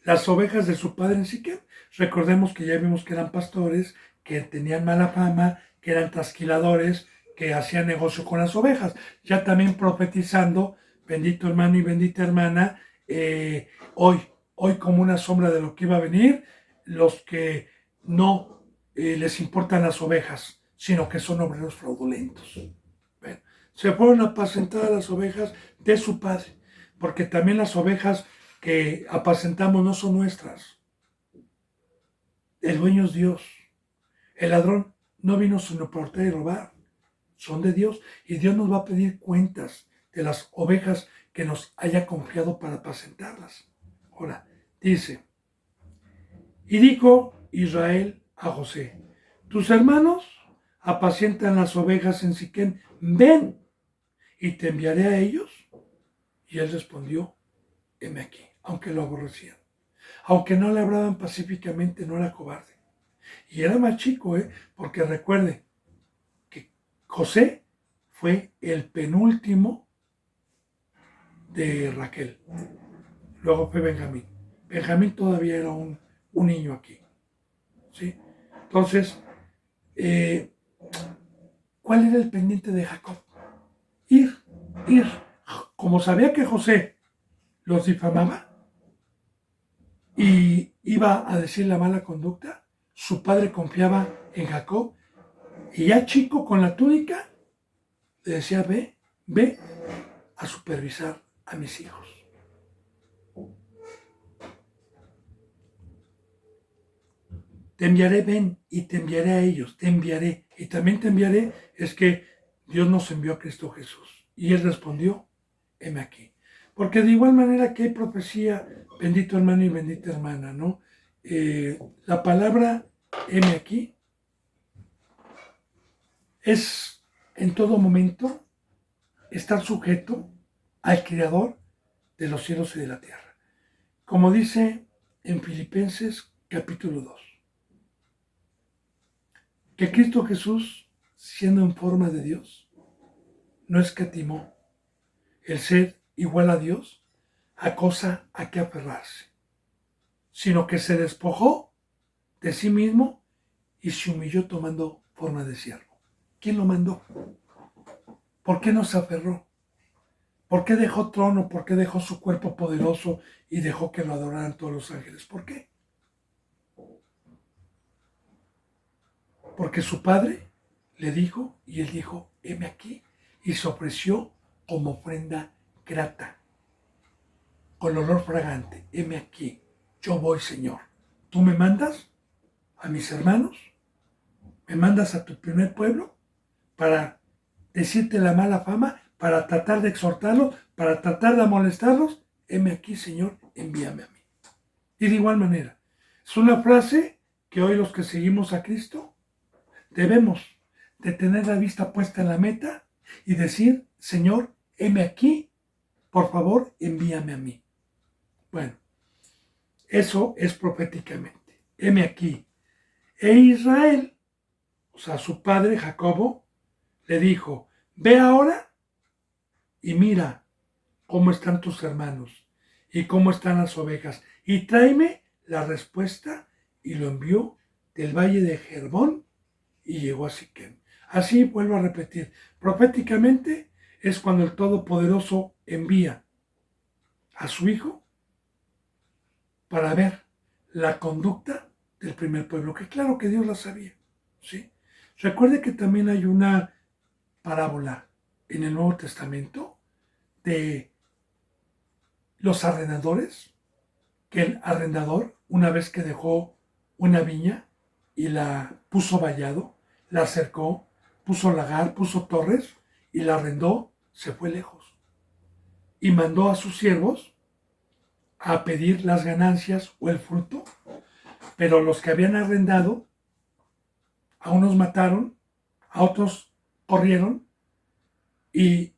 las ovejas de su padre en Siquem. Recordemos que ya vimos que eran pastores, que tenían mala fama, que eran trasquiladores, que hacían negocio con las ovejas. Ya también profetizando, bendito hermano y bendita hermana, hoy como una sombra de lo que iba a venir, los que no les importan las ovejas, sino que son obreros fraudulentos. Bueno, se fueron a apacentar a las ovejas de su padre, porque también las ovejas que apacentamos no son nuestras. El dueño es Dios. El ladrón no vino sino para hurtar y robar. Son de Dios y Dios nos va a pedir cuentas de las ovejas que nos haya confiado para apacentarlas. Ahora, dice, y dijo Israel a José, tus hermanos apacientan las ovejas en Siquem, ven y te enviaré a ellos. Y él respondió, heme aquí, aunque lo aborrecían. Aunque no le hablaban pacíficamente, no era cobarde. Y era más chico, porque recuerde que José fue el penúltimo de Raquel. Luego fue Benjamín. Benjamín todavía era un niño aquí. ¿Sí? Entonces, ¿cuál era el pendiente de Jacob? Ir. Como sabía que José los difamaba y iba a decir la mala conducta, su padre confiaba en Jacob Y ya chico con la túnica, le decía, ve a supervisar a mis hijos. Te enviaré, ven, y te enviaré a ellos, te enviaré. Y también te enviaré, es que Dios nos envió a Cristo Jesús. Y él respondió, heme aquí. Porque de igual manera que hay profecía, bendito hermano y bendita hermana, ¿no? La palabra heme aquí es en todo momento estar sujeto al Creador de los cielos y de la tierra. Como dice en Filipenses capítulo 2, que Cristo Jesús, siendo en forma de Dios, no escatimó el ser igual a Dios a cosa a que aferrarse, sino que se despojó de sí mismo y se humilló tomando forma de siervo. ¿Quién lo mandó? ¿Por qué no se aferró? ¿Por qué dejó trono? ¿Por qué dejó su cuerpo poderoso y dejó que lo adoraran todos los ángeles? ¿Por qué? Porque su padre le dijo y él dijo, heme aquí, y se ofreció como ofrenda grata, con olor fragante, heme aquí, yo voy, Señor. ¿Tú me mandas a mis hermanos? ¿Me mandas a tu primer pueblo para decirte la mala fama, para tratar de exhortarlos, para tratar de molestarlos? Heme aquí, Señor, envíame a mí. Y de igual manera, es una frase que hoy los que seguimos a Cristo debemos de tener la vista puesta en la meta y decir, Señor, heme aquí, por favor, envíame a mí. Bueno, eso es proféticamente. Heme aquí. E Israel, o sea, su padre Jacobo, le dijo, ve ahora y mira cómo están tus hermanos y cómo están las ovejas y tráeme la respuesta, y lo envió del valle de Jerbón y llegó a Siquem. Así vuelvo a repetir, proféticamente es cuando el Todopoderoso envía a su Hijo para ver la conducta del primer pueblo, que claro que Dios la sabía, ¿sí? Recuerde que también hay una parábola en el Nuevo Testamento de los arrendadores, que el arrendador, una vez que dejó una viña y la puso vallado, la cercó, puso lagar, puso torres y la arrendó, se fue lejos. Y mandó a sus siervos a pedir las ganancias o el fruto, pero los que habían arrendado, a unos mataron, a otros corrieron, y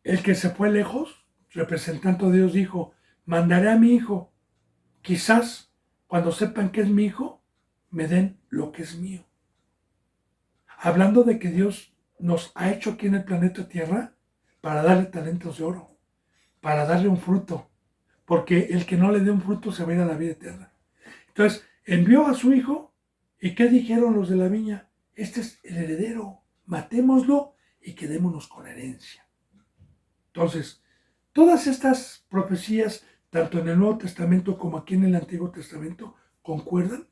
el que se fue lejos, representante de Dios, dijo, mandaré a mi hijo, quizás cuando sepan que es mi hijo, me den lo que es mío. Hablando de que Dios nos ha hecho aquí en el planeta Tierra para darle talentos de oro, para darle un fruto, porque el que no le dé un fruto se va a ir a la vida eterna. Entonces, envió a su hijo, ¿y qué dijeron los de la viña? Este es el heredero, matémoslo y quedémonos con la herencia. Entonces, todas estas profecías, tanto en el Nuevo Testamento como aquí en el Antiguo Testamento, concuerdan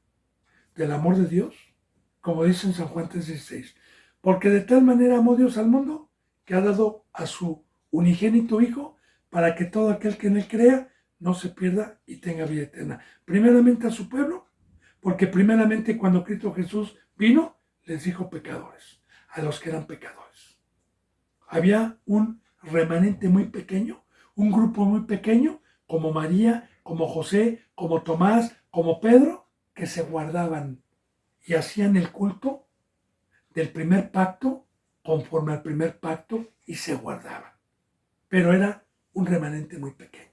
del amor de Dios, como dice en San Juan 3:16. Porque de tal manera amó Dios al mundo que ha dado a su unigénito Hijo para que todo aquel que en él crea no se pierda y tenga vida eterna. Primeramente a su pueblo, porque primeramente cuando Cristo Jesús vino, les dijo pecadores, a los que eran pecadores. Había un remanente muy pequeño, un grupo muy pequeño, como María, como José, como Tomás, como Pedro, que se guardaban y hacían el culto del primer pacto conforme al primer pacto y se guardaban. Pero era un remanente muy pequeño.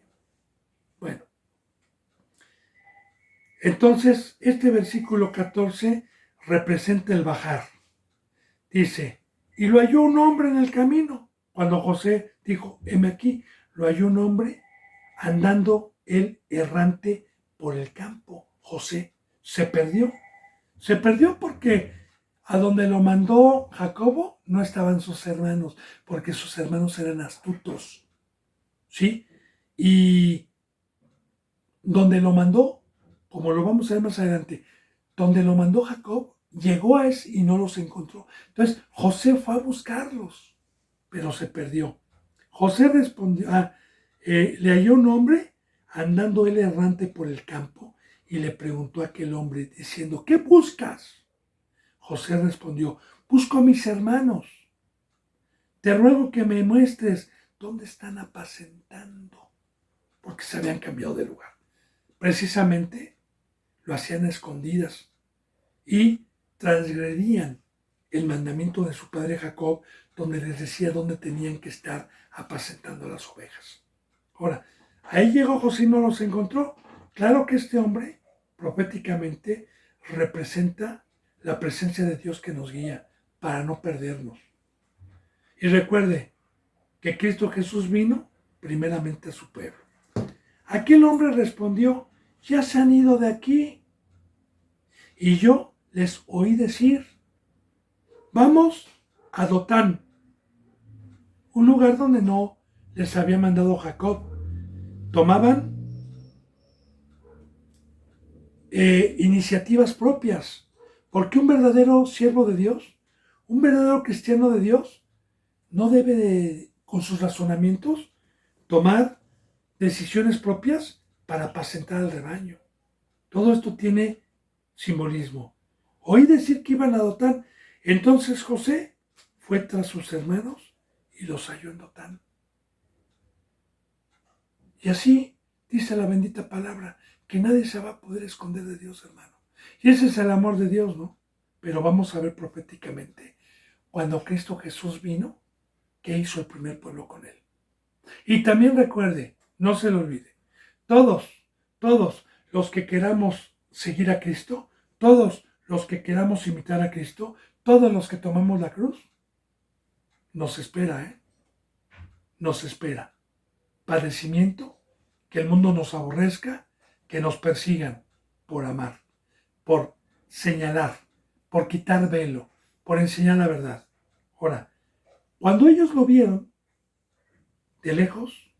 Bueno, entonces este versículo 14 representa el bajar. Dice, y lo halló un hombre en el camino. Cuando José dijo, heme aquí, lo halló un hombre andando él errante por el campo. José se perdió. Se perdió porque a donde lo mandó Jacobo no estaban sus hermanos, porque sus hermanos eran astutos. ¿Sí? Y donde lo mandó, como lo vamos a ver más adelante, donde lo mandó Jacob, llegó a ese y no los encontró. Entonces José fue a buscarlos, pero se perdió. José respondió, le halló un hombre andando él errante por el campo y le preguntó a aquel hombre diciendo, ¿qué buscas? José respondió, busco a mis hermanos. Te ruego que me muestres dónde están apacentando, porque se habían cambiado de lugar. Precisamente lo hacían a escondidas y transgredían el mandamiento de su padre Jacob, donde les decía dónde tenían que estar apacentando las ovejas. Ahora, ahí llegó José y no los encontró. Claro que este hombre, proféticamente, representa la presencia de Dios que nos guía para no perdernos. Y recuerde que Cristo Jesús vino primeramente a su pueblo. Aquel hombre respondió, ya se han ido de aquí. Y yo les oí decir, vamos a Dotán, un lugar donde no les había mandado Jacob. Tomaban iniciativas propias, porque un verdadero siervo de Dios, un verdadero cristiano de Dios, no debe de, con sus razonamientos, tomar decisiones propias para apacentar al rebaño. Todo esto tiene simbolismo. Oí decir que iban a Dotán. Entonces José fue tras sus hermanos y los halló en Dotán. Y así dice la bendita palabra, que nadie se va a poder esconder de Dios, hermano. Y ese es el amor de Dios, ¿no? Pero vamos a ver proféticamente, cuando Cristo Jesús vino, ¿qué hizo el primer pueblo con él? Y también recuerde, no se lo olvide, todos los que queramos seguir a Cristo, todos los que queramos imitar a Cristo, todos los que tomamos la cruz, nos espera, nos espera padecimiento, que el mundo nos aborrezca, que nos persigan por amar, por señalar, por quitar velo, por enseñar la verdad. Ahora, cuando ellos lo vieron de lejos,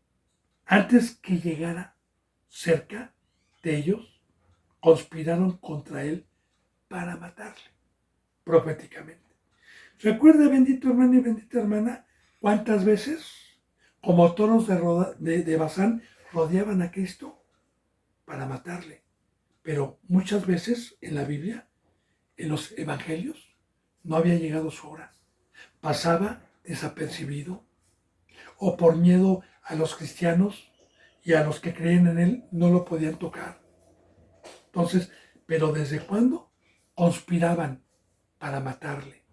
antes que llegara cerca de ellos, conspiraron contra él para matarle, proféticamente. Recuerde, bendito hermano y bendita hermana, cuántas veces, como toros de Bazán, rodeaban a Cristo para matarle. Pero muchas veces en la Biblia, en los evangelios, no había llegado su hora. Pasaba desapercibido, o por miedo a los cristianos y a los que creen en él, no lo podían tocar. Entonces, pero ¿desde cuándo? Conspiraban para matarle,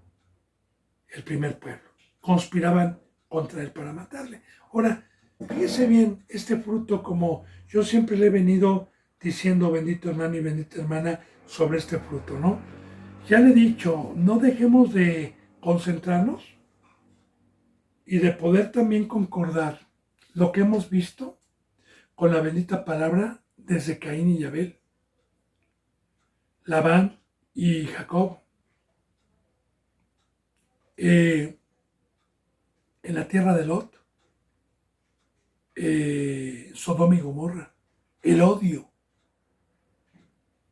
el primer pueblo. Conspiraban contra él para matarle. Ahora, fíjese bien, este fruto, como yo siempre le he venido diciendo, bendito hermano y bendita hermana, sobre este fruto, ¿no? Ya le he dicho, no dejemos de concentrarnos y de poder también concordar lo que hemos visto con la bendita palabra desde Caín y Abel, Labán y Jacob, en la tierra de Lot, Sodoma y Gomorra, el odio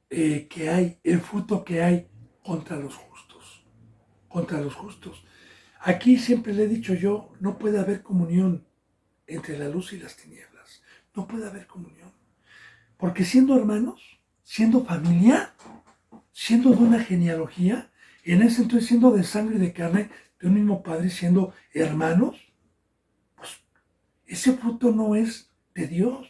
que hay, el fruto que hay contra los justos, contra los justos. Aquí siempre le he dicho yo, no puede haber comunión entre la luz y las tinieblas, no puede haber comunión, porque siendo hermanos, siendo familia, siendo de una genealogía, en ese entonces siendo de sangre y de carne, de un mismo padre, siendo hermanos, pues ese fruto no es de Dios,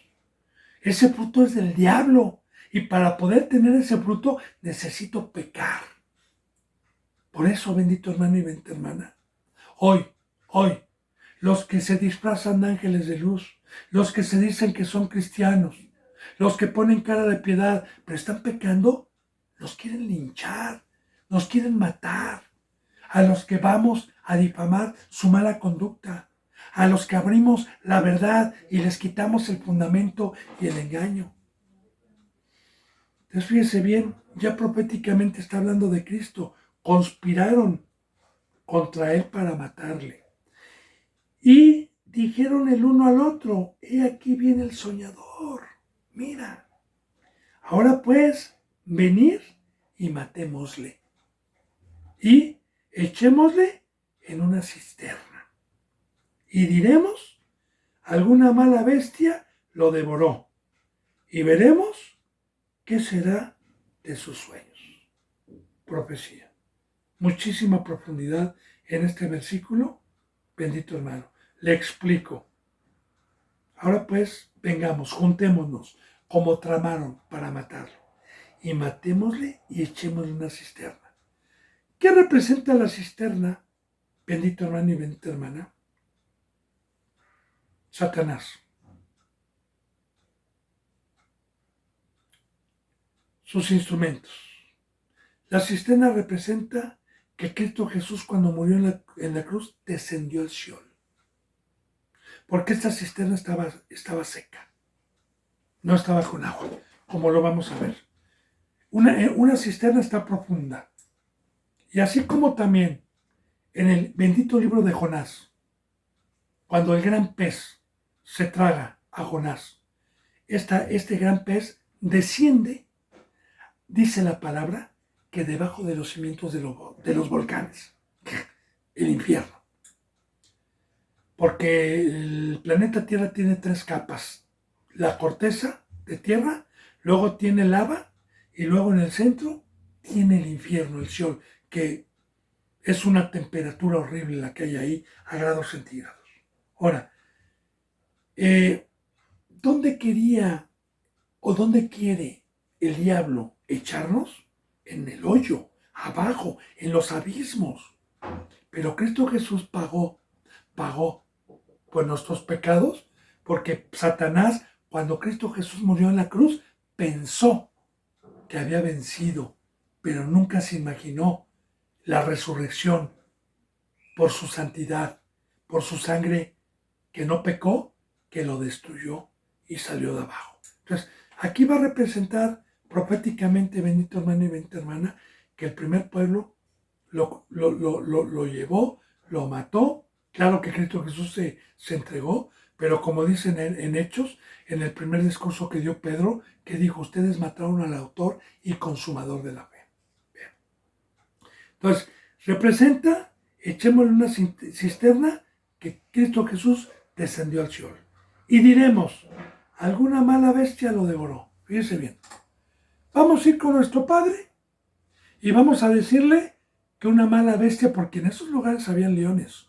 ese fruto es del diablo. Y para poder tener ese fruto necesito pecar. Por eso, bendito hermano y bendita hermana, hoy, los que se disfrazan de ángeles de luz, los que se dicen que son cristianos, los que ponen cara de piedad, pero están pecando, los quieren linchar, nos quieren matar. A los que vamos a difamar su mala conducta, a los que abrimos la verdad y les quitamos el fundamento y el engaño. Entonces fíjese bien, ya proféticamente está hablando de Cristo. Conspiraron contra él para matarle. Y dijeron el uno al otro, he aquí viene el soñador. Mira, ahora pues, venir y matémosle. y echémosle en una cisterna. Y diremos, alguna mala bestia lo devoró, y veremos qué será de sus sueños. Profecía. Muchísima profundidad en este versículo, bendito hermano. Le explico. Ahora pues, vengamos, juntémonos, como tramaron para matarlo, y matémosle y echémosle una cisterna. ¿Qué representa la cisterna, bendito hermano y bendita hermana? Satanás. Sus instrumentos. La cisterna representa que Cristo Jesús, cuando murió en la cruz, descendió al Seol. Porque esta cisterna estaba seca, no estaba con agua, como lo vamos a ver. Una cisterna está profunda. Y así como también en el bendito libro de Jonás, cuando el gran pez se traga a Jonás, este gran pez desciende, dice la palabra, que debajo de los cimientos de los volcanes, el infierno. Porque el planeta Tierra tiene 3 capas. La corteza de tierra, luego tiene lava y luego en el centro tiene el infierno, el Seol, que es una temperatura horrible la que hay ahí a grados centígrados. Ahora, ¿dónde quería o dónde quiere el diablo echarnos? En el hoyo, abajo, en los abismos. Pero Cristo Jesús pagó por nuestros pecados, porque Satanás, cuando Cristo Jesús murió en la cruz, pensó que había vencido, pero nunca se imaginó la resurrección por su santidad, por su sangre que no pecó, que lo destruyó y salió de abajo. Entonces, aquí va a representar proféticamente, bendito hermano y bendita hermana, que el primer pueblo lo llevó, lo mató. Claro que Cristo Jesús se entregó, pero como dicen en Hechos, en el primer discurso que dio Pedro, que dijo, ustedes mataron al autor y consumador de la fe. Bien. Entonces, representa, echémosle una cisterna que Cristo Jesús descendió al Seol. Y diremos, alguna mala bestia lo devoró. Fíjese bien. Vamos a ir con nuestro Padre y vamos a decirle que una mala bestia, porque en esos lugares habían leones.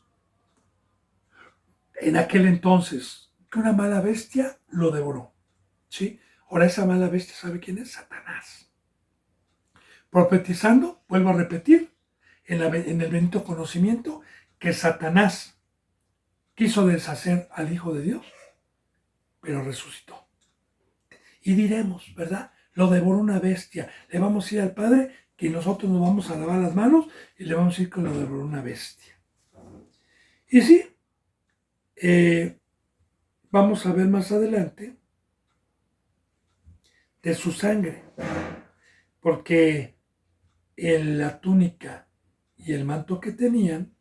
En aquel entonces, que una mala bestia lo devoró. ¿Sí? Ahora esa mala bestia, ¿sabe quién es? Satanás. Profetizando, vuelvo a repetir, en el bendito conocimiento, que Satanás quiso deshacer al Hijo de Dios, pero resucitó. Y diremos, ¿verdad? Lo devoró una bestia. Le vamos a ir al Padre, que nosotros nos vamos a lavar las manos y le vamos a ir con lo devoró una bestia. Y sí, vamos a ver más adelante de su sangre, porque en la túnica y el manto que tenían,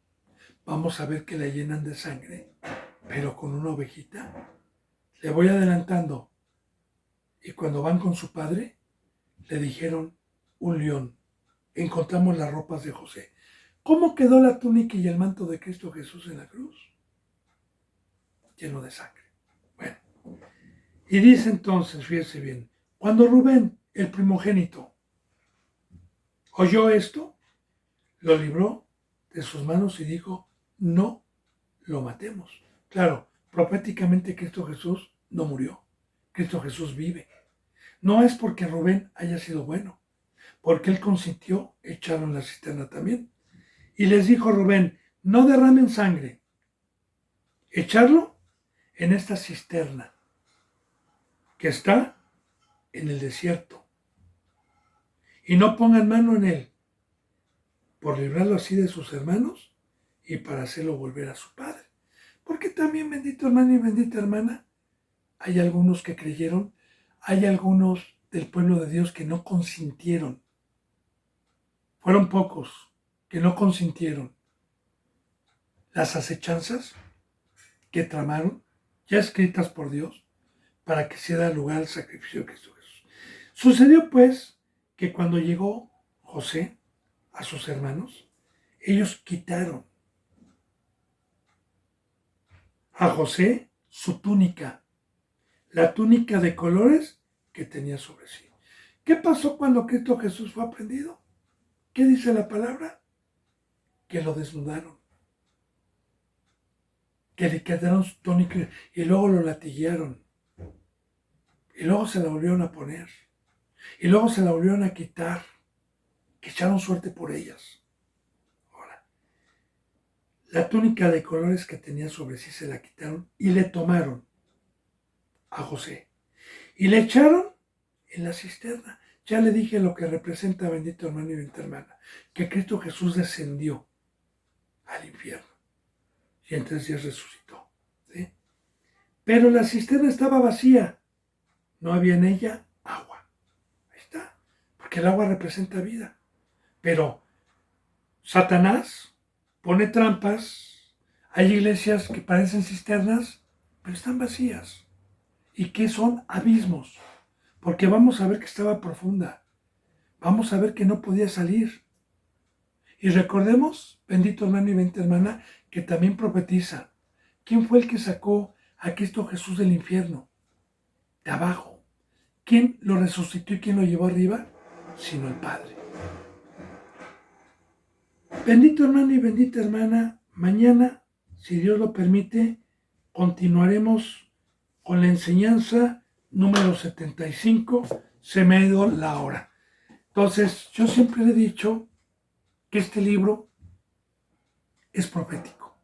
vamos a ver que la llenan de sangre, pero con una ovejita. Le voy adelantando. Y cuando van con su padre, le dijeron, un león. Encontramos las ropas de José. ¿Cómo quedó la túnica y el manto de Cristo Jesús en la cruz? Lleno de sangre. Bueno, y dice entonces, fíjese bien, cuando Rubén, el primogénito, oyó esto, lo libró de sus manos y dijo, no lo matemos. Claro, proféticamente Cristo Jesús no murió. Cristo Jesús vive. No es porque Rubén haya sido bueno, porque él consintió echarlo en la cisterna también. Y les dijo Rubén, no derramen sangre, echarlo en esta cisterna que está en el desierto. Y no pongan mano en él, por librarlo así de sus hermanos y para hacerlo volver a su padre. Porque también, bendito hermano y bendita hermana, hay algunos que creyeron, hay algunos del pueblo de Dios que no consintieron. Fueron pocos que no consintieron las acechanzas que tramaron, ya escritas por Dios, para que se diera lugar al sacrificio de Cristo Jesús. Sucedió pues que cuando llegó José a sus hermanos, Ellos quitaron a José su túnica, la túnica de colores que tenía sobre sí. ¿Qué pasó cuando Cristo Jesús fue aprendido? ¿Qué dice la palabra? Que lo desnudaron, que le quitaron su túnica y luego lo latiguearon. Y luego se la volvieron a poner. Y luego se la volvieron a quitar. Que echaron suerte por ellas. Ahora, la túnica de colores que tenía sobre sí se la quitaron y le tomaron a José. Y le echaron en la cisterna. Ya le dije lo que representa, bendito hermano y bendita hermana, que Cristo Jesús descendió al infierno y en 3 días resucitó. ¿Sí? Pero la cisterna estaba vacía. No había en ella agua. Ahí está. Porque el agua representa vida. Pero Satanás pone trampas. Hay iglesias que parecen cisternas, pero están vacías. ¿Y qué son? Abismos. Porque vamos a ver que estaba profunda. Vamos a ver que no podía salir. Y recordemos, bendito hermano y bendita hermana, que también profetiza. ¿Quién fue el que sacó a Cristo Jesús del infierno? De abajo. ¿Quién lo resucitó y quién lo llevó arriba? Sino el Padre. Bendito hermano y bendita hermana, mañana, si Dios lo permite, continuaremos con la enseñanza número 75, se me ha ido la hora. Entonces, yo siempre he dicho que este libro es profético,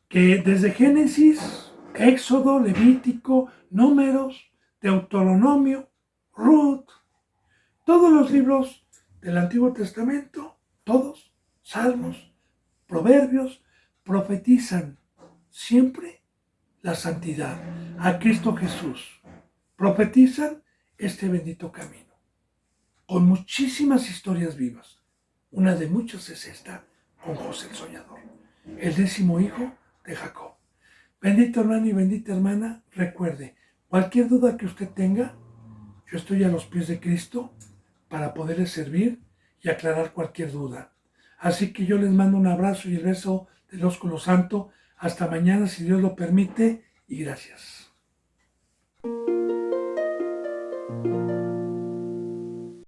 que desde Génesis, Éxodo, Levítico, Números, Deuteronomio, Ruth, todos los libros del Antiguo Testamento, todos, Salmos, Proverbios, profetizan siempre la santidad, a Cristo Jesús. Profetizan este bendito camino, con muchísimas historias vivas. Una de muchas es esta, con José el Soñador, el 10º hijo de Jacob. Bendito hermano y bendita hermana, recuerde, cualquier duda que usted tenga, yo estoy a los pies de Cristo para poderle servir y aclarar cualquier duda. Así que yo les mando un abrazo y el beso del ósculo santo. Hasta mañana, si Dios lo permite, y gracias.